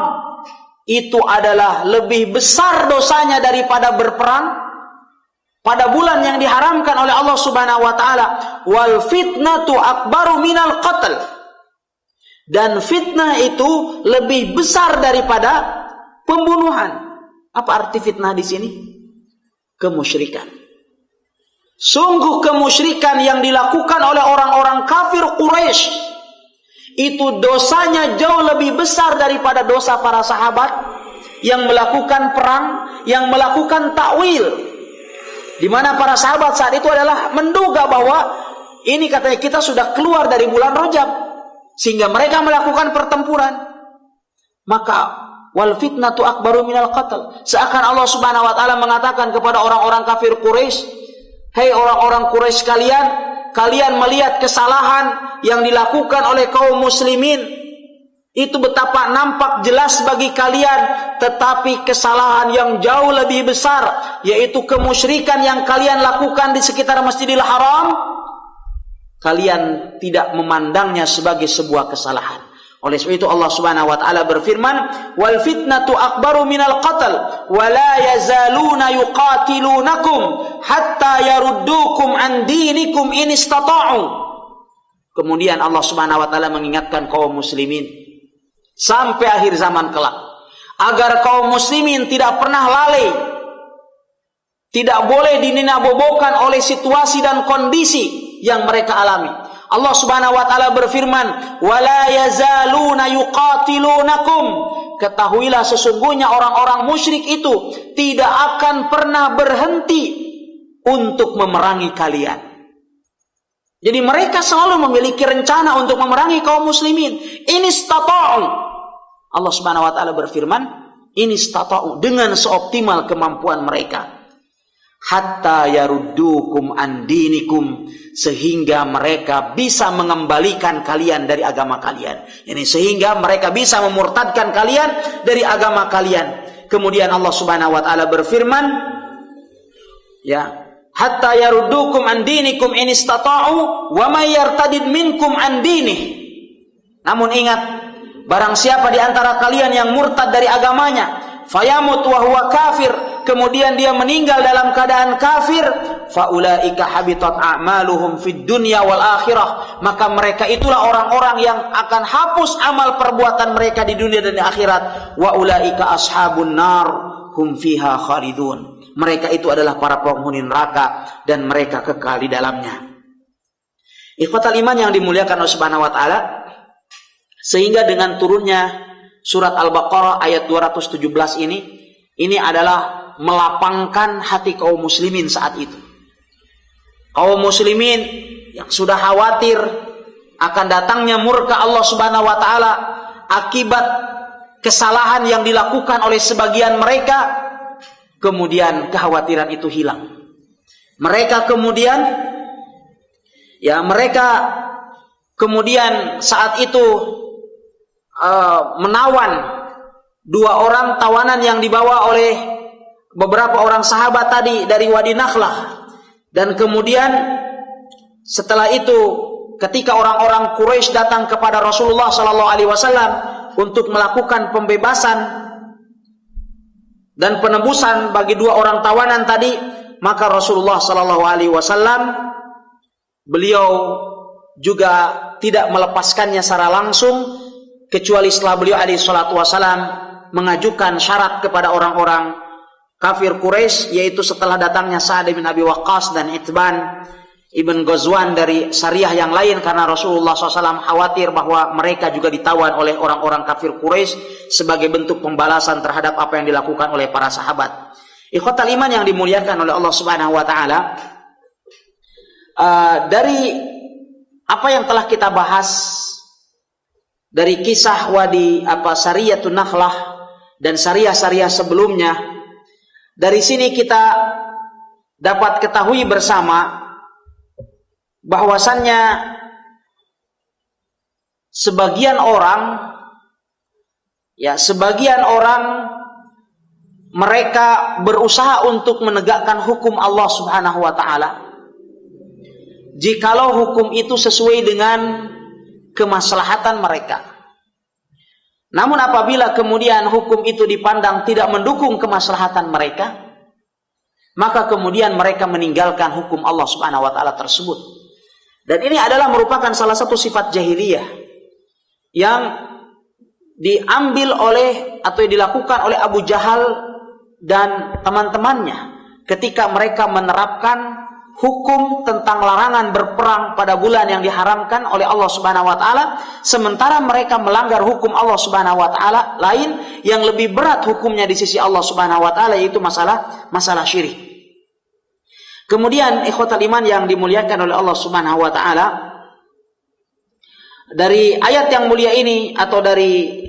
itu adalah lebih besar dosanya daripada berperang pada bulan yang diharamkan oleh Allah Subhanahu wa taala. Wal fitnatu akbaru minal qatl. Dan fitnah itu lebih besar daripada pembunuhan. Apa arti fitnah di sini? Kemusyrikan. Sungguh kemusyrikan yang dilakukan oleh orang-orang kafir Quraisy itu dosanya jauh lebih besar daripada dosa para sahabat yang melakukan perang, yang melakukan takwil. Di mana para sahabat saat itu adalah menduga bahwa ini katanya kita sudah keluar dari bulan Rajab, sehingga mereka melakukan pertempuran. Maka wal fitnatu akbaru minal qatl. Seakan Allah Subhanahu wa taala mengatakan kepada orang-orang kafir Quraisy, "Hei orang-orang Quraisy sekalian, kalian melihat kesalahan yang dilakukan oleh kaum muslimin, itu betapa nampak jelas bagi kalian, tetapi kesalahan yang jauh lebih besar, yaitu kemusyrikan yang kalian lakukan di sekitar Masjidil Haram, kalian tidak memandangnya sebagai sebuah kesalahan." Oleh sebab itu Allah Subhanahu wa taala berfirman, "Wal fitnatu akbaru minal qatl, wa la yazaluna yuqatilunakum hatta yaruddukum an dinikum in istata'u." Kemudian Allah Subhanahu wa taala mengingatkan kaum muslimin sampai akhir zaman kelak agar kaum muslimin tidak pernah lalai, tidak boleh dininabobokan oleh situasi dan kondisi yang mereka alami. Allah Subhanahu wa taala berfirman, "Wala yazaluna yuqatilunakum." Ketahuilah sesungguhnya orang-orang musyrik itu tidak akan pernah berhenti untuk memerangi kalian. Jadi mereka selalu memiliki rencana untuk memerangi kaum muslimin. Inistata'u. Allah Subhanahu wa taala berfirman, inistata'u, dengan seoptimal kemampuan mereka. Hatta yaruddukum an dinikum, sehingga mereka bisa mengembalikan kalian dari agama kalian. Ini sehingga mereka bisa memurtadkan kalian dari agama kalian. Kemudian Allah Subhanahu wa taala berfirman, ya, hatta yaruddukum an dinikum in istata'u wa may yartadid minkum an dinih. Namun ingat, barang siapa di antara kalian yang murtad dari agamanya, fayamut wa huwa kafir, kemudian dia meninggal dalam keadaan kafir, faulaika habitat a'maluhum fid dunya wal akhirah, maka mereka itulah orang-orang yang akan hapus amal perbuatan mereka di dunia dan di akhirat. Wa ulaika ashabun nar hum fiha khalidun, mereka itu adalah para penghuni neraka dan mereka kekal di dalamnya. Ikhwatal iman yang dimuliakan Allah Subhanahu wa taala, sehingga dengan turunnya surat Al-Baqarah ayat 217 ini adalah melapangkan hati kaum muslimin saat itu. Kaum muslimin yang sudah khawatir akan datangnya murka Allah Subhanahu wa taala akibat kesalahan yang dilakukan oleh sebagian mereka, kemudian kekhawatiran itu hilang. Mereka kemudian saat itu menawan dua orang tawanan yang dibawa oleh beberapa orang sahabat tadi dari Wadi Nakhlah. Dan kemudian setelah itu ketika orang-orang Quraisy datang kepada Rasulullah SAW untuk melakukan pembebasan dan penebusan bagi dua orang tawanan tadi, maka Rasulullah SAW beliau juga tidak melepaskannya secara langsung, kecuali setelah beliau SAW mengajukan syarat kepada orang-orang kafir Quraisy, yaitu setelah datangnya Sa'ad bin Abi Waqqas dan Itban ibn Ghazwan dari syariah yang lain, karena Rasulullah SAW khawatir bahwa mereka juga ditawan oleh orang-orang kafir Quraisy sebagai bentuk pembalasan terhadap apa yang dilakukan oleh para sahabat. Ikhwatal iman yang dimuliakan oleh Allah Subhanahu wa taala, dari apa yang telah kita bahas dari kisah Sariyatun Nakhlah dan syariah-syariah sebelumnya, Dari sini kita dapat ketahui bersama bahwasannya sebagian orang mereka berusaha untuk menegakkan hukum Allah Subhanahu wa taala jikalau hukum itu sesuai dengan kemaslahatan mereka. Namun apabila kemudian hukum itu dipandang tidak mendukung kemaslahatan mereka, maka kemudian mereka meninggalkan hukum Allah Subhanahu wa taala tersebut. Dan ini adalah merupakan salah satu sifat jahiliyah yang diambil oleh atau dilakukan oleh Abu Jahal dan teman-temannya ketika mereka menerapkan hukum tentang larangan berperang pada bulan yang diharamkan oleh Allah Subhanahu wa taala, sementara mereka melanggar hukum Allah Subhanahu wa taala lain yang lebih berat hukumnya di sisi Allah Subhanahu wa taala, yaitu masalah syirik. Kemudian ikhwatal iman yang dimuliakan oleh Allah Subhanahu wa taala, dari ayat yang mulia ini atau dari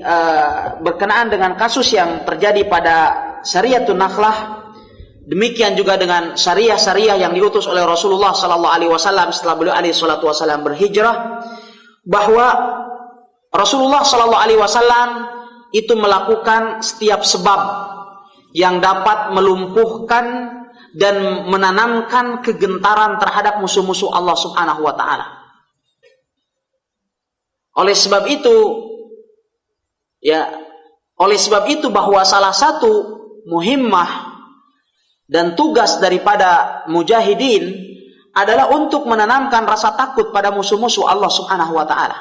berkenaan dengan kasus yang terjadi pada Syariatun Nakhlah, demikian juga dengan syariah yang diutus oleh Rasulullah sallallahu alaihi wasallam setelah beliau alaihi salatu wasallam berhijrah, bahwa Rasulullah sallallahu alaihi wasallam itu melakukan setiap sebab yang dapat melumpuhkan dan menanamkan kegentaran terhadap musuh-musuh Allah Subhanahu wa taala. Oleh sebab itu bahwa salah satu muhimmah dan tugas daripada mujahidin adalah untuk menanamkan rasa takut pada musuh-musuh Allah Subhanahu wa taala.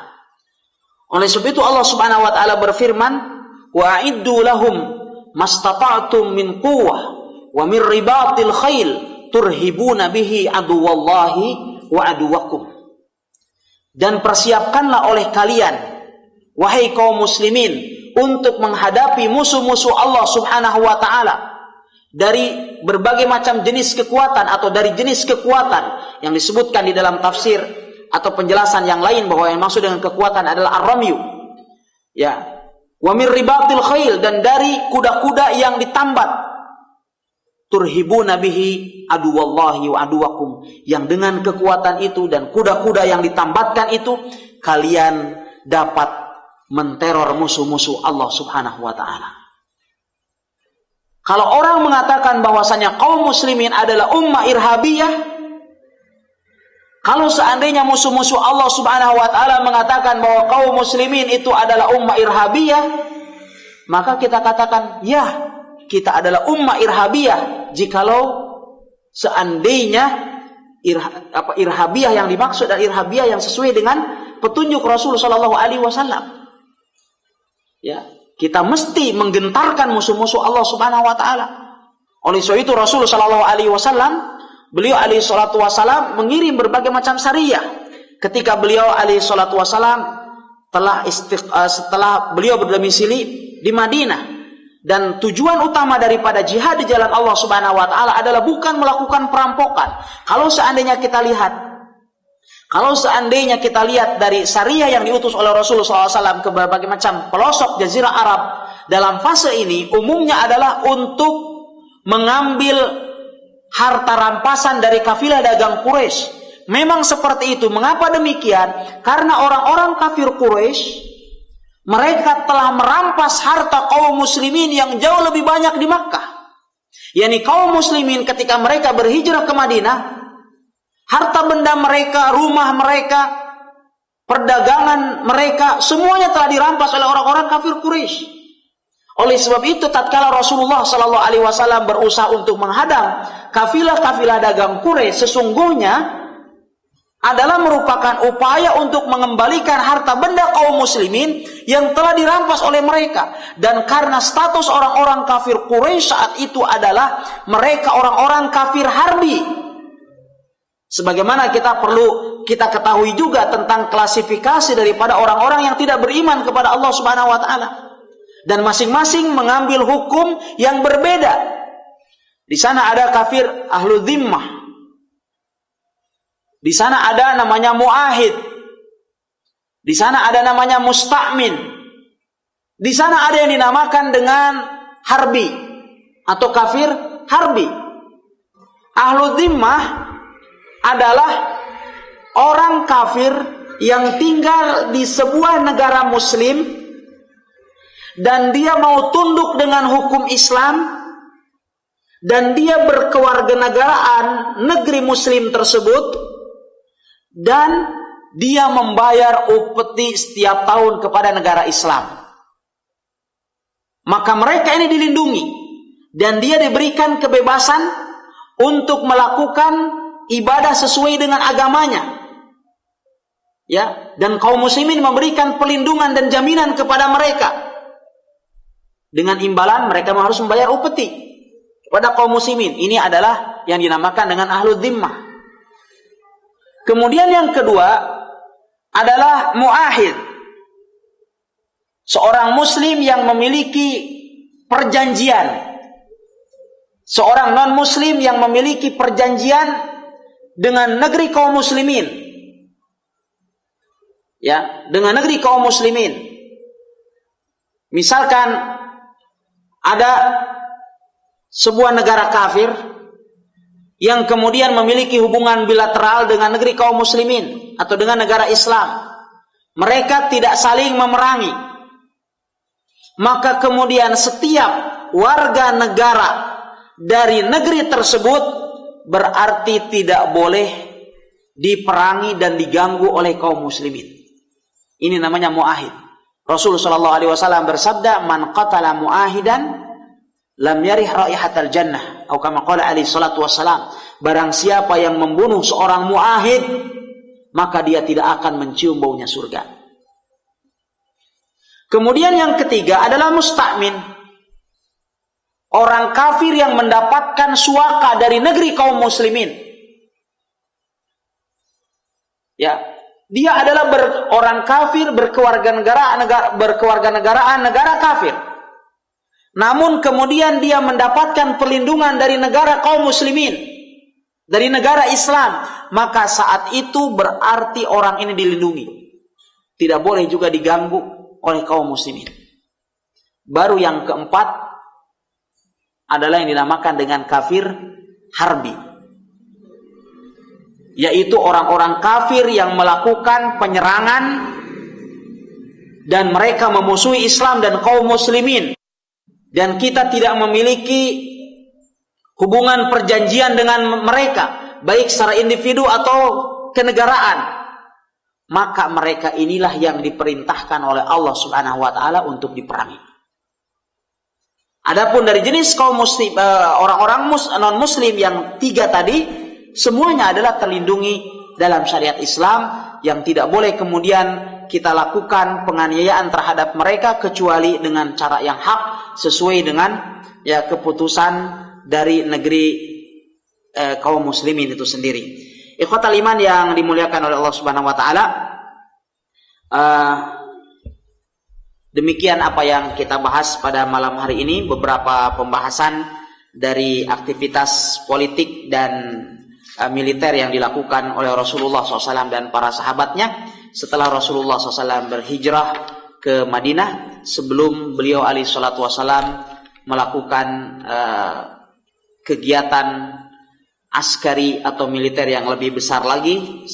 Oleh sebab itu Allah Subhanahu wa taala berfirman, "Wa'iddu lahum mastata'tum min quwwah wa min ribatil khail turhibuna bihi aduwallahi wa aduwakum." Dan persiapkanlah oleh kalian, wahai kaum muslimin, untuk menghadapi musuh-musuh Allah Subhanahu wa taala dari berbagai macam jenis kekuatan atau dari jenis kekuatan yang disebutkan di dalam tafsir atau penjelasan yang lain bahwa yang maksud dengan kekuatan adalah ar-ramyu. Ya. Wa mir ribatil khail, dan dari kuda-kuda yang ditambat. Turhibuna bihi aduwallahi wa aduwakum, yang dengan kekuatan itu dan kuda-kuda yang ditambatkan itu kalian dapat menteror musuh-musuh Allah Subhanahu wa taala. Kalau orang mengatakan bahwasanya kaum muslimin adalah ummah irhabiyah, kalau seandainya musuh-musuh Allah Subhanahu wa taala mengatakan bahwa kaum muslimin itu adalah ummah irhabiyah, maka kita katakan, ya, kita adalah ummah irhabiyah jikalau seandainya irhabiyah yang dimaksud dan irhabiyah yang sesuai dengan petunjuk Rasul sallallahu alaihi wasallam. Ya, kita mesti menggentarkan musuh-musuh Allah Subhanahu wa taala. Oleh sebab itu Rasul sallallahu alaihi wasallam, beliau alaihi salatu wasallam mengirim berbagai macam sariyah. Ketika beliau alaihi salatu wasallam setelah beliau berdomisili di Madinah, dan tujuan utama daripada jihad di jalan Allah Subhanahu wa taala adalah bukan melakukan perampokan. Kalau seandainya kita lihat dari sariyah yang diutus oleh Rasulullah SAW ke berbagai macam pelosok jazirah Arab dalam fase ini, umumnya adalah untuk mengambil harta rampasan dari kafilah dagang Quraisy. Memang seperti itu. Mengapa demikian? Karena orang-orang kafir Quraisy, mereka telah merampas harta kaum muslimin yang jauh lebih banyak di Makkah. Yani kaum muslimin ketika mereka berhijrah ke Madinah, harta benda mereka, rumah mereka, perdagangan mereka, semuanya telah dirampas oleh orang-orang kafir Quraisy. Oleh sebab itu tatkala Rasulullah sallallahu alaihi wasallam berusaha untuk menghadang kafilah-kafilah dagang Quraisy, sesungguhnya adalah merupakan upaya untuk mengembalikan harta benda kaum muslimin yang telah dirampas oleh mereka. Dan karena status orang-orang kafir Quraisy saat itu adalah mereka orang-orang kafir harbi, sebagaimana kita ketahui juga tentang klasifikasi daripada orang-orang yang tidak beriman kepada Allah Subhanahu wa taala, dan masing-masing mengambil hukum yang berbeda. Di sana ada kafir ahlu dhimmah, di sana ada namanya muahid, di sana ada namanya musta'min, di sana ada yang dinamakan dengan harbi atau kafir harbi. Ahlu dhimmah adalah orang kafir yang tinggal di sebuah negara muslim dan dia mau tunduk dengan hukum Islam dan dia berkewarganegaraan negeri muslim tersebut dan dia membayar upeti setiap tahun kepada negara Islam. Maka mereka ini dilindungi dan dia diberikan kebebasan untuk melakukan ibadah sesuai dengan agamanya. Ya, dan kaum muslimin memberikan pelindungan dan jaminan kepada mereka. Dengan imbalan mereka harus membayar upeti kepada kaum muslimin. Ini adalah yang dinamakan dengan ahlu dhimmah. Kemudian yang kedua adalah muahid. Seorang muslim yang memiliki perjanjian. Seorang non-muslim yang memiliki perjanjian dengan negeri kaum muslimin. Ya, dengan negeri kaum muslimin. Misalkan ada sebuah negara kafir yang kemudian memiliki hubungan bilateral dengan negeri kaum muslimin atau dengan negara Islam. Mereka tidak saling memerangi. Maka kemudian setiap warga negara dari negeri tersebut berarti tidak boleh diperangi dan diganggu oleh kaum muslimin. Ini namanya muahid. Rasulullah sallallahu alaihi wasallam bersabda, "Man qatala muahidan lam yarih raihatal jannah." Atau kama qala alaihi salatu wassalam, barang siapa yang membunuh seorang muahid, maka dia tidak akan mencium baunya surga. Kemudian yang ketiga adalah musta'min. Orang kafir yang mendapatkan suaka dari negeri kaum muslimin. Ya, dia adalah orang kafir berkewarganegaraan negara kafir. Namun kemudian dia mendapatkan perlindungan dari negara kaum muslimin, dari negara Islam, maka saat itu berarti orang ini dilindungi. Tidak boleh juga diganggu oleh kaum muslimin. Baru yang keempat adalah yang dinamakan dengan kafir harbi, yaitu orang-orang kafir yang melakukan penyerangan dan mereka memusuhi Islam dan kaum muslimin, dan kita tidak memiliki hubungan perjanjian dengan mereka baik secara individu atau kenegaraan. Maka mereka inilah yang diperintahkan oleh Allah Subhanahu wa taala untuk diperangi. Adapun dari jenis kaum muslim, orang-orang non muslim yang tiga tadi, semuanya adalah terlindungi dalam syariat Islam, yang tidak boleh kemudian kita lakukan penganiayaan terhadap mereka kecuali dengan cara yang hak sesuai dengan ya keputusan dari negeri kaum muslimin itu sendiri. Ikhwatal iman yang dimuliakan oleh Allah Subhanahu wa taala, demikian apa yang kita bahas pada malam hari ini, beberapa pembahasan dari aktivitas politik dan militer yang dilakukan oleh Rasulullah SAW dan para sahabatnya setelah Rasulullah SAW berhijrah ke Madinah, sebelum beliau alaihi salatu wassalam melakukan kegiatan askari atau militer yang lebih besar lagi,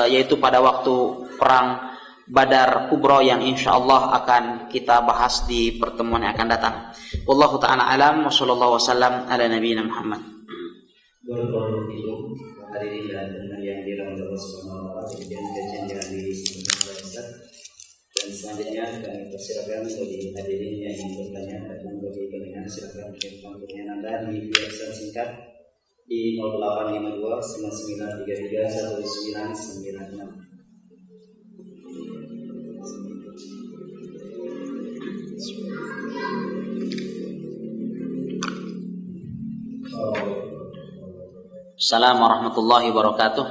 yaitu pada waktu perang Badar Kubra yang insyaallah akan kita bahas di pertemuan yang akan datang. Wallahu ta'ala alam wa sallallahu wasallam ala nabiyina Muhammad. Barakallahu fiikum. Hadirin dan pendengar yang dirahmati Allah Subhanahu wa taala, demikian kajian yang disampaikan. Dan selanjutnya kami persilakan bagi hadirin yang ingin bertanya ataupun bagi pendengar silakan kirimkan pertanyaan Anda di pesan singkat di 0852 9933 1996. Assalamualaikum warahmatullahi wabarakatuh.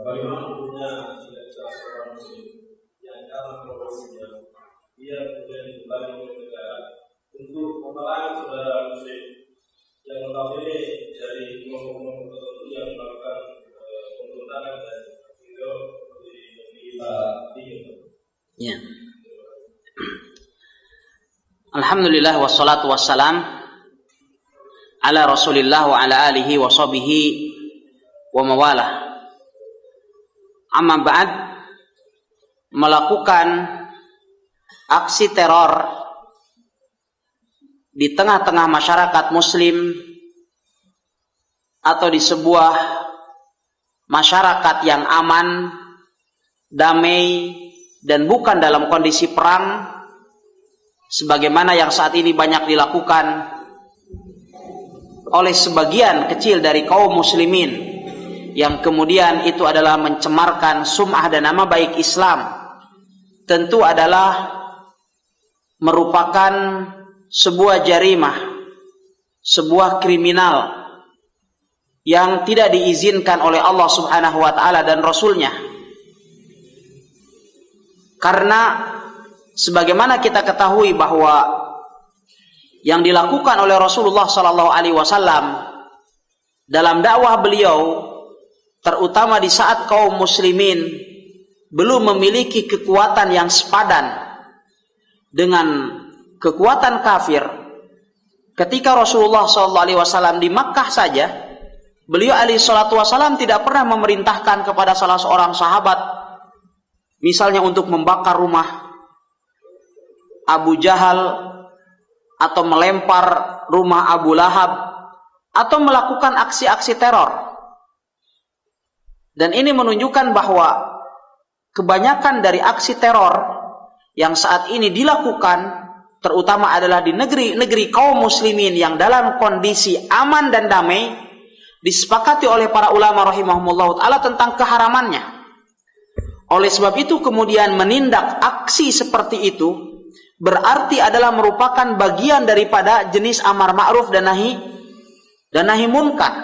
Bagaimana hukumnya jika seorang muslim yang karena profesinya dia kemudian kembali ke negara untuk memerangi saudara muslim yang notabene dari kelompok-kelompok tertentu yang melakukan pemberontakan dan video di kita ini. Ya. Alhamdulillah wassalatu wassalam ala Rasulillah wa ala alihi wa sahbihi wa mawalah. Amma ba'd, melakukan aksi teror di tengah-tengah masyarakat muslim atau di sebuah masyarakat yang aman, damai, dan bukan dalam kondisi perang sebagaimana yang saat ini banyak dilakukan oleh sebagian kecil dari kaum muslimin, yang kemudian itu adalah mencemarkan sum'ah dan nama baik Islam, tentu adalah merupakan sebuah jarimah, sebuah kriminal yang tidak diizinkan oleh Allah Subhanahu wa taala dan Rasulnya. Karena sebagaimana kita ketahui bahwa yang dilakukan oleh Rasulullah sallallahu alaihi wasallam dalam dakwah beliau, terutama di saat kaum muslimin belum memiliki kekuatan yang sepadan dengan kekuatan kafir, ketika Rasulullah sallallahu alaihi wasallam di Makkah saja, beliau alaihi salatu wasallam tidak pernah memerintahkan kepada salah seorang sahabat misalnya untuk membakar rumah Abu Jahal, atau melempar rumah Abu Lahab, atau melakukan aksi-aksi teror. Dan ini menunjukkan bahwa kebanyakan dari aksi teror yang saat ini dilakukan terutama adalah di negeri-negeri kaum muslimin yang dalam kondisi aman dan damai, disepakati oleh para ulama rahimahumullah ta'ala tentang keharamannya. Oleh sebab itu kemudian menindak aksi seperti itu berarti adalah merupakan bagian daripada jenis amar ma'ruf dan nahi munkar.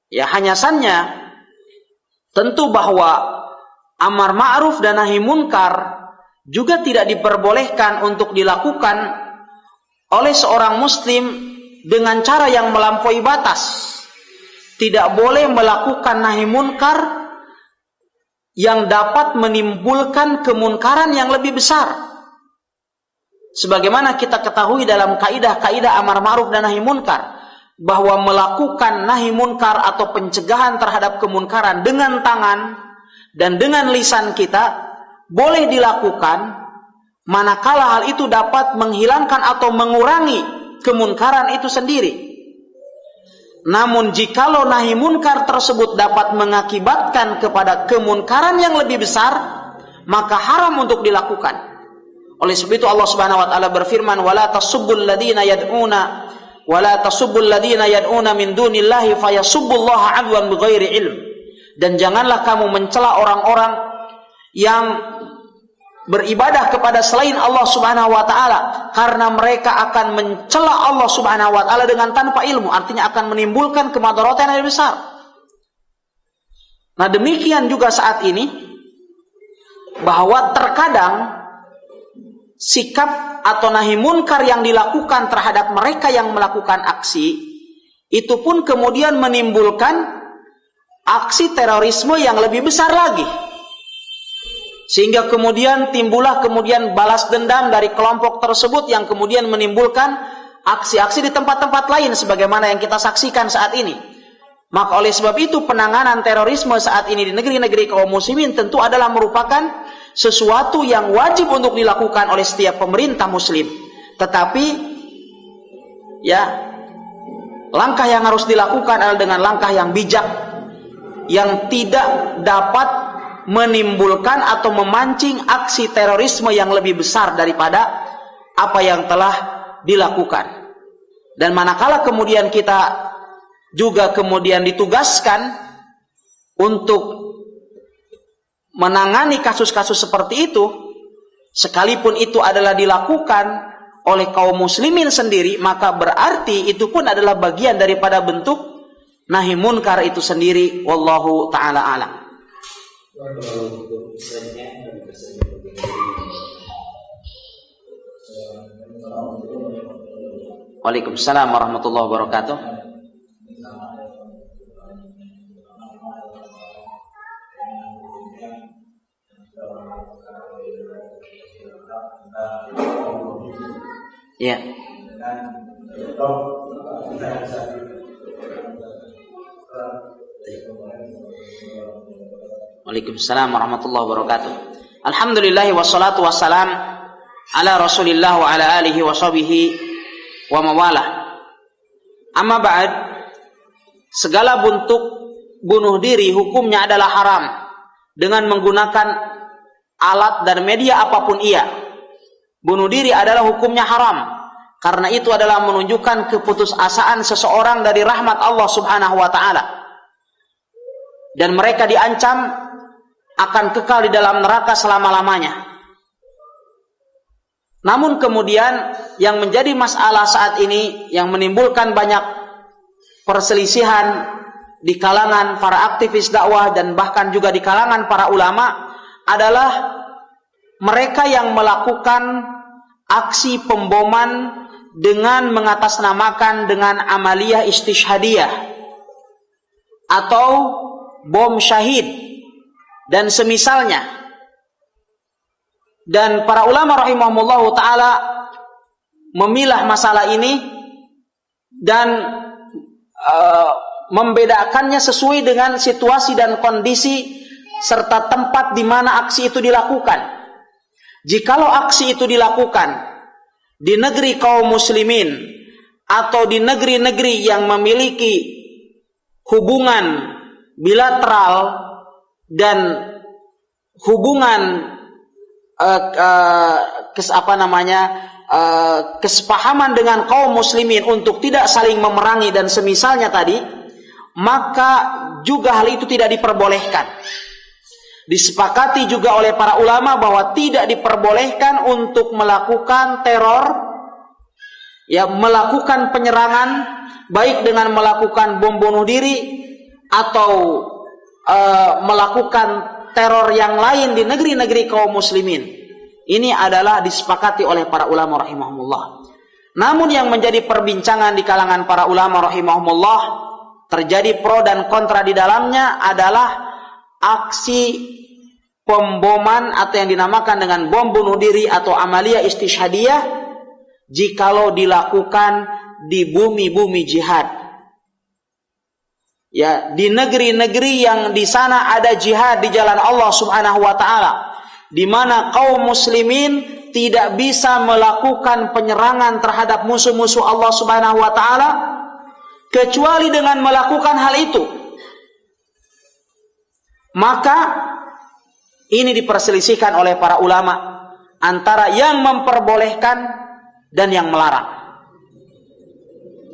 Ya, hanya saja tentu bahwa amar ma'ruf dan nahi munkar juga tidak diperbolehkan untuk dilakukan oleh seorang muslim dengan cara yang melampaui batas. Tidak boleh melakukan nahi munkar yang dapat menimbulkan kemunkaran yang lebih besar. Sebagaimana kita ketahui dalam kaidah-kaidah amar ma'ruf dan nahi munkar, bahwa melakukan nahi munkar atau pencegahan terhadap kemunkaran dengan tangan dan dengan lisan kita boleh dilakukan manakala hal itu dapat menghilangkan atau mengurangi kemunkaran itu sendiri. Namun jikalau nahi munkar tersebut dapat mengakibatkan kepada kemunkaran yang lebih besar, maka haram untuk dilakukan. Oleh sebab itu Allah Subhanahu wa taala berfirman, "Wala tasubbul ladina yad'una min dunillahi fayasubbullaha 'adwan bighairi ilm." Dan janganlah kamu mencela orang-orang yang beribadah kepada selain Allah Subhanahu wa taala, karena mereka akan mencela Allah Subhanahu wa taala dengan tanpa ilmu, artinya akan menimbulkan kemadaratan yang lebih besar. Nah, demikian juga saat ini, bahwa terkadang sikap atau nahi munkar yang dilakukan terhadap mereka yang melakukan aksi itu pun kemudian menimbulkan aksi terorisme yang lebih besar lagi. Sehingga kemudian timbullah balas dendam dari kelompok tersebut yang kemudian menimbulkan aksi-aksi di tempat-tempat lain sebagaimana yang kita saksikan saat ini. Maka oleh sebab itu penanganan terorisme saat ini di negeri-negeri kaum muslimin tentu adalah merupakan sesuatu yang wajib untuk dilakukan oleh setiap pemerintah muslim. Tetapi ya, langkah yang harus dilakukan adalah dengan langkah yang bijak, yang tidak dapat menimbulkan atau memancing aksi terorisme yang lebih besar daripada apa yang telah dilakukan. Dan manakala kemudian kita juga kemudian ditugaskan untuk menangani kasus-kasus seperti itu, sekalipun itu adalah dilakukan oleh kaum muslimin sendiri, maka berarti itu pun adalah bagian daripada bentuk nahi munkar itu sendiri. Wallahu ta'ala a'lam. Waalaikumsalam warahmatullahi wabarakatuh. Ya. Waalaikumsalam warahmatullahi wabarakatuh. Alhamdulillah wassalatu wassalam ala Rasulillah wa ala alihi wa sahbihi wa mawalah. Amma ba'd, segala bentuk bunuh diri hukumnya adalah haram dengan menggunakan alat dan media apapun ia. Bunuh diri adalah hukumnya haram karena itu adalah menunjukkan keputusasaan seseorang dari rahmat Allah Subhanahu wa taala. Dan mereka diancam akan kekal di dalam neraka selama-lamanya. Namun kemudian yang menjadi masalah saat ini yang menimbulkan banyak perselisihan di kalangan para aktivis dakwah dan bahkan juga di kalangan para ulama adalah mereka yang melakukan aksi pemboman dengan mengatasnamakan dengan amaliyah istishhadiyah atau bom syahid dan semisalnya. Dan para ulama rahimahumullah ta'ala memilah masalah ini dan membedakannya sesuai dengan situasi dan kondisi serta tempat di mana aksi itu dilakukan. Jikalau aksi itu dilakukan di negeri kaum muslimin atau di negeri-negeri yang memiliki hubungan bilateral dan hubungan kesepahaman dengan kaum muslimin untuk tidak saling memerangi dan semisalnya tadi, maka juga hal itu tidak diperbolehkan. Disepakati juga oleh para ulama bahwa tidak diperbolehkan untuk melakukan teror, ya, melakukan penyerangan baik dengan melakukan bom bunuh diri atau melakukan teror yang lain di negeri-negeri kaum muslimin. Ini adalah disepakati oleh para ulama rahimahumullah. Namun yang menjadi perbincangan di kalangan para ulama rahimahumullah, terjadi pro dan kontra di dalamnya adalah aksi pemboman atau yang dinamakan dengan bom bunuh diri atau amaliyah istishhadiyah jikalau dilakukan di bumi-bumi jihad. Ya, di negeri-negeri yang di sana ada jihad di jalan Allah Subhanahu wa taala, di mana kaum muslimin tidak bisa melakukan penyerangan terhadap musuh-musuh Allah Subhanahu wa taala kecuali dengan melakukan hal itu. Maka ini diperselisihkan oleh para ulama antara yang memperbolehkan dan yang melarang.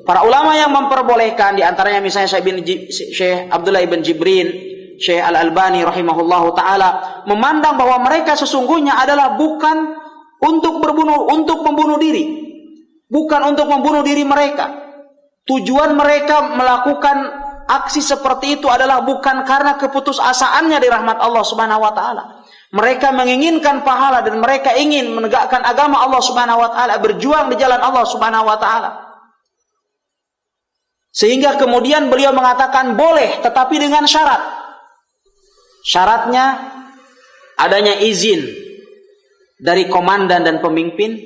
Para ulama yang memperbolehkan di antaranya misalnya Syekh Abdullah ibn Jibrin, Syekh Al-Albani rahimahullahu taala memandang bahwa mereka sesungguhnya adalah bukan untuk membunuh diri. Bukan untuk membunuh diri mereka. Tujuan mereka melakukan aksi seperti itu adalah bukan karena keputusasaannya di rahmat Allah Subhanahu wa taala. Mereka menginginkan pahala dan mereka ingin menegakkan agama Allah Subhanahu wa taala, berjuang di jalan Allah Subhanahu wa taala. Sehingga kemudian beliau mengatakan boleh, tetapi dengan syarat. Syaratnya adanya izin dari komandan dan pemimpin.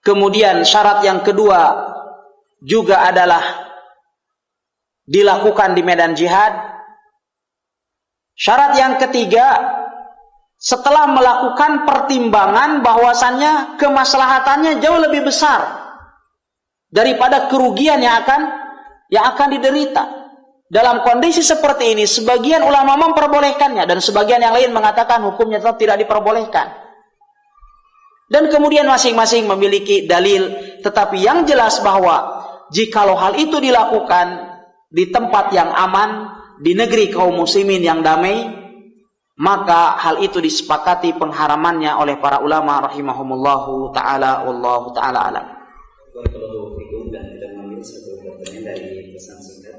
Kemudian syarat yang kedua juga adalah dilakukan di medan jihad. Syarat yang ketiga, setelah melakukan pertimbangan bahwasannya kemaslahatannya jauh lebih besar daripada kerugian yang akan diderita. Dalam kondisi seperti ini, sebagian ulama memperbolehkannya dan sebagian yang lain mengatakan hukumnya tetap tidak diperbolehkan. Dan kemudian masing-masing memiliki dalil, tetapi yang jelas bahwa jikalau hal itu dilakukan di tempat yang aman, di negeri kaum muslimin yang damai, maka hal itu disepakati pengharamannya oleh para ulama rahimahumullahu ta'ala, wallahu ta'ala alam. Dan kita mengambil satu pertanyaan dari pesan singkat.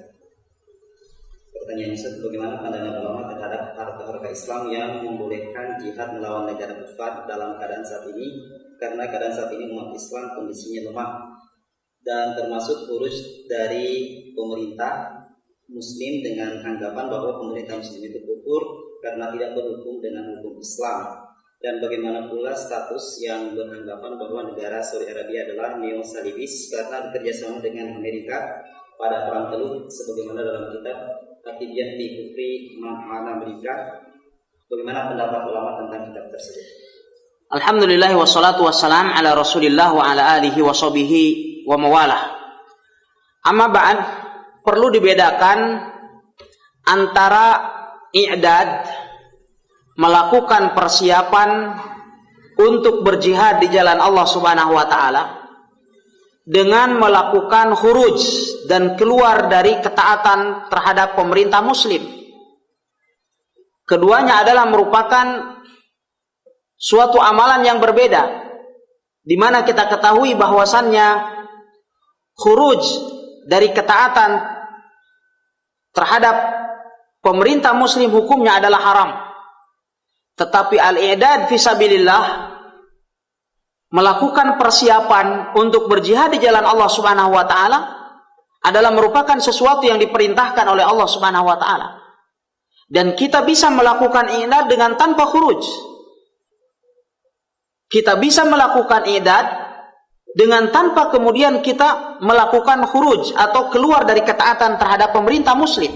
Pertanyaannya satu, bagaimana pandangan ulama terhadap harta-harta Islam yang membolehkan jihad melawan negara kufar dalam keadaan saat ini, karena keadaan saat ini umat Islam kondisinya lemah dan termasuk urus dari pemerintah Muslim dengan anggapan bahwa pemerintah Muslim itu kufur karena tidak berhukum dengan hukum Islam. Dan bagaimana pula status yang beranggapan bahwa negara Saudi Arabia adalah neo-salibis karena bekerjasama dengan Amerika pada Perang Teluk, sebagaimana dalam kitab At-Tibyan fi Kufri Man Amerika. Bagaimana pendapat ulama tentang kitab tersebut? Alhamdulillah wassalatu wassalam ala Rasulillah wa ala alihi wa sahbihi wa mawalah. Amma ba'd, perlu dibedakan antara i'dad, melakukan persiapan untuk berjihad di jalan Allah Subhanahu wa taala, dengan melakukan khuruj dan keluar dari ketaatan terhadap pemerintah muslim. Keduanya adalah merupakan suatu amalan yang berbeda, di mana kita ketahui bahwasannya khuruj dari ketaatan terhadap pemerintah muslim hukumnya adalah haram. Tetapi al-i'dad fisabilillah, melakukan persiapan untuk berjihad di jalan Allah Subhanahu wa taala, adalah merupakan sesuatu yang diperintahkan oleh Allah Subhanahu wa taala. Dan kita bisa melakukan i'dad dengan tanpa khuruj. Kita bisa melakukan i'dad dengan tanpa kemudian kita melakukan khuruj atau keluar dari ketaatan terhadap pemerintah muslim.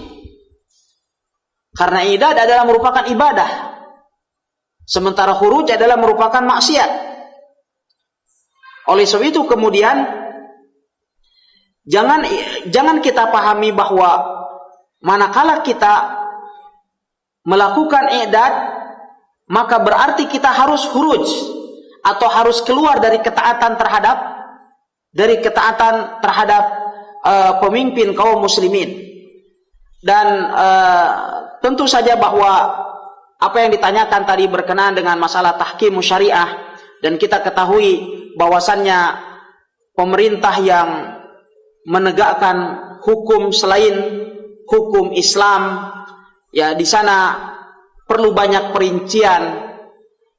Karena i'dad adalah merupakan ibadah, sementara khuruj adalah merupakan maksiat. Oleh sebab itu kemudian jangan kita pahami bahwa manakala kita melakukan i'dad maka berarti kita harus khuruj atau harus keluar dari ketaatan terhadap pemimpin kaum muslimin. Dan tentu saja bahwa apa yang ditanyakan tadi berkenaan dengan masalah tahkim syariah, dan kita ketahui bahwasannya pemerintah yang menegakkan hukum selain hukum Islam, ya di sana perlu banyak perincian,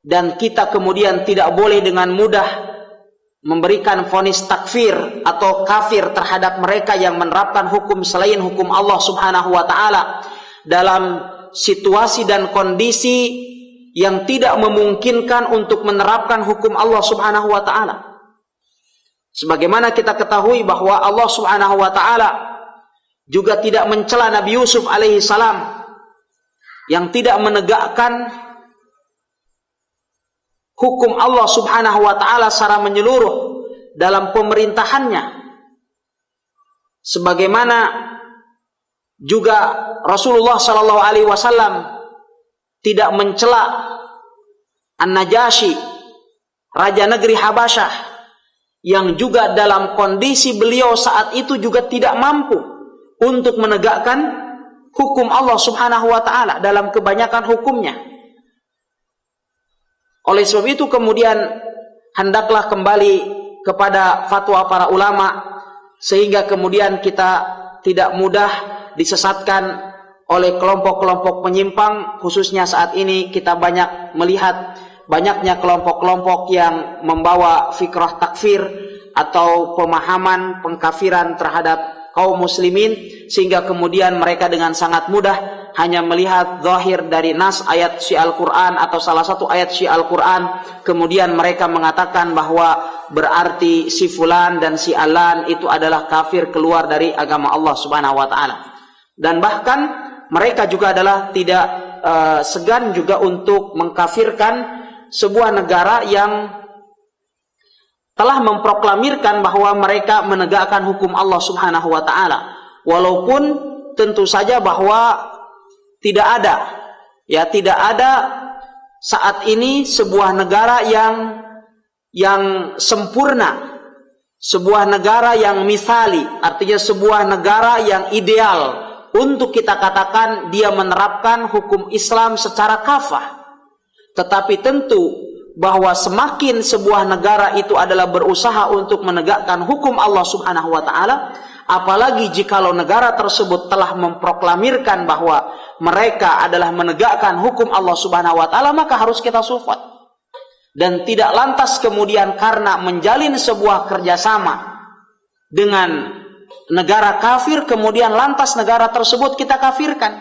dan kita kemudian tidak boleh dengan mudah memberikan vonis takfir atau kafir terhadap mereka yang menerapkan hukum selain hukum Allah Subhanahu wa taala dalam situasi dan kondisi yang tidak memungkinkan untuk menerapkan hukum Allah Subhanahu wa taala. Sebagaimana kita ketahui bahwa Allah Subhanahu wa taala juga tidak mencela Nabi Yusuf alaihi salam yang tidak menegakkan hukum Allah Subhanahu wa taala secara menyeluruh dalam pemerintahannya. Sebagaimana juga Rasulullah sallallahu alaihi wasallam tidak mencela An-Najasyi, raja negeri Habasyah, yang juga dalam kondisi beliau saat itu juga tidak mampu untuk menegakkan hukum Allah Subhanahu wa taala dalam kebanyakan hukumnya. Oleh sebab itu kemudian hendaklah kembali kepada fatwa para ulama, sehingga kemudian kita tidak mudah disesatkan oleh kelompok-kelompok penyimpang. Khususnya saat ini kita banyak melihat banyaknya kelompok-kelompok yang membawa fikrah takfir atau pemahaman pengkafiran terhadap kaum muslimin, sehingga kemudian mereka dengan sangat mudah hanya melihat zahir dari nas ayat syi Al-Quran atau salah satu ayat syi Al-Quran, kemudian mereka mengatakan bahwa berarti si fulan dan si alan itu adalah kafir, keluar dari agama Allah Subhanahu wa taala. Dan bahkan mereka juga adalah tidak segan juga untuk mengkafirkan sebuah negara yang telah memproklamirkan bahwa mereka menegakkan hukum Allah Subhanahu wa taala, walaupun tentu saja bahwa tidak ada saat ini sebuah negara yang sempurna, sebuah negara yang misali, artinya sebuah negara yang ideal untuk kita katakan dia menerapkan hukum Islam secara kafah. Tetapi tentu bahwa semakin sebuah negara itu adalah berusaha untuk menegakkan hukum Allah Subhanahu wa taala, apalagi jikalau negara tersebut telah memproklamirkan bahwa mereka adalah menegakkan hukum Allah Subhanahu wa taala, maka harus kita support. Dan tidak lantas kemudian karena menjalin sebuah kerjasama dengan negara kafir, kemudian lantas negara tersebut kita kafirkan.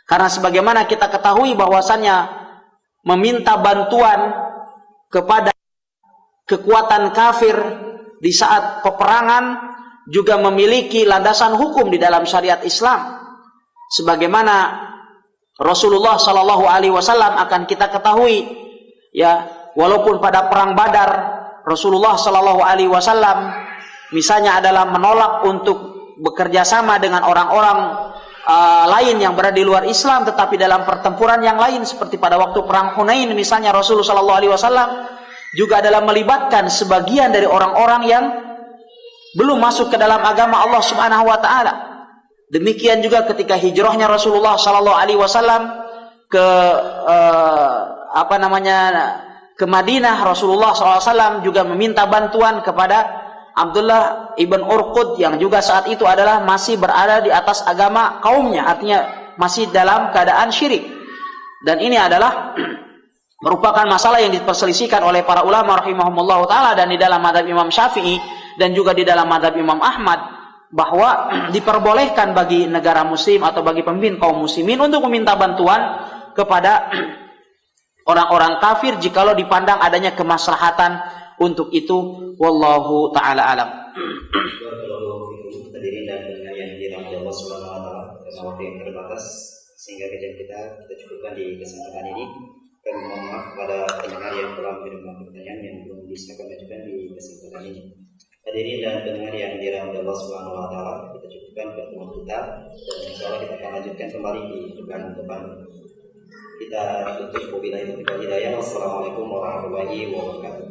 Karena sebagaimana kita ketahui bahwasannya meminta bantuan kepada kekuatan kafir di saat peperangan juga memiliki landasan hukum di dalam syariat Islam. Sebagaimana Rasulullah Shallallahu Alaihi Wasallam akan kita ketahui, ya, walaupun pada perang Badar Rasulullah Shallallahu Alaihi Wasallam misalnya adalah menolak untuk bekerja sama dengan orang-orang lain yang berada di luar Islam, tetapi dalam pertempuran yang lain seperti pada waktu perang Hunain misalnya, Rasulullah Shallallahu Alaihi Wasallam juga adalah melibatkan sebagian dari orang-orang yang belum masuk ke dalam agama Allah Subhanahu Wa Taala. Demikian juga ketika hijrahnya Rasulullah Sallallahu Alaihi Wasallam ke ke Madinah, Rasulullah SAW juga meminta bantuan kepada Abdullah ibn Urqud yang juga saat itu adalah masih berada di atas agama kaumnya, artinya masih dalam keadaan syirik. Dan ini adalah merupakan masalah yang diperselisihkan oleh para ulama rahimahumullah taala, dan di dalam mazhab Imam Syafi'i dan juga di dalam mazhab Imam Ahmad, bahwa diperbolehkan bagi negara muslim atau bagi pemimpin kaum muslimin untuk meminta bantuan kepada orang-orang kafir jikalau dipandang adanya kemaslahatan untuk itu. Wallahu taala alam. Hadirin dan pendengar yang dirahmati Allah Subhanahu wa taala, karena waktu yang terbatas sehingga kajian kita cukupkan di kesempatan ini. Kami mohon maaf kepada pendengar yang telah mengirimkan pertanyaan yang belum bisa kami ajukan di kesempatan ini. Hadirin dan pendengar yang dirahmati Allah Subhanahu wa taala, kita cukupkan pertemuan kita dan insyaallah kita akan lanjutkan kembali di pekan depan. Kita tutup wabillahi taufiq wal hidayah. Wassalamualaikum warahmatullahi wabarakatuh.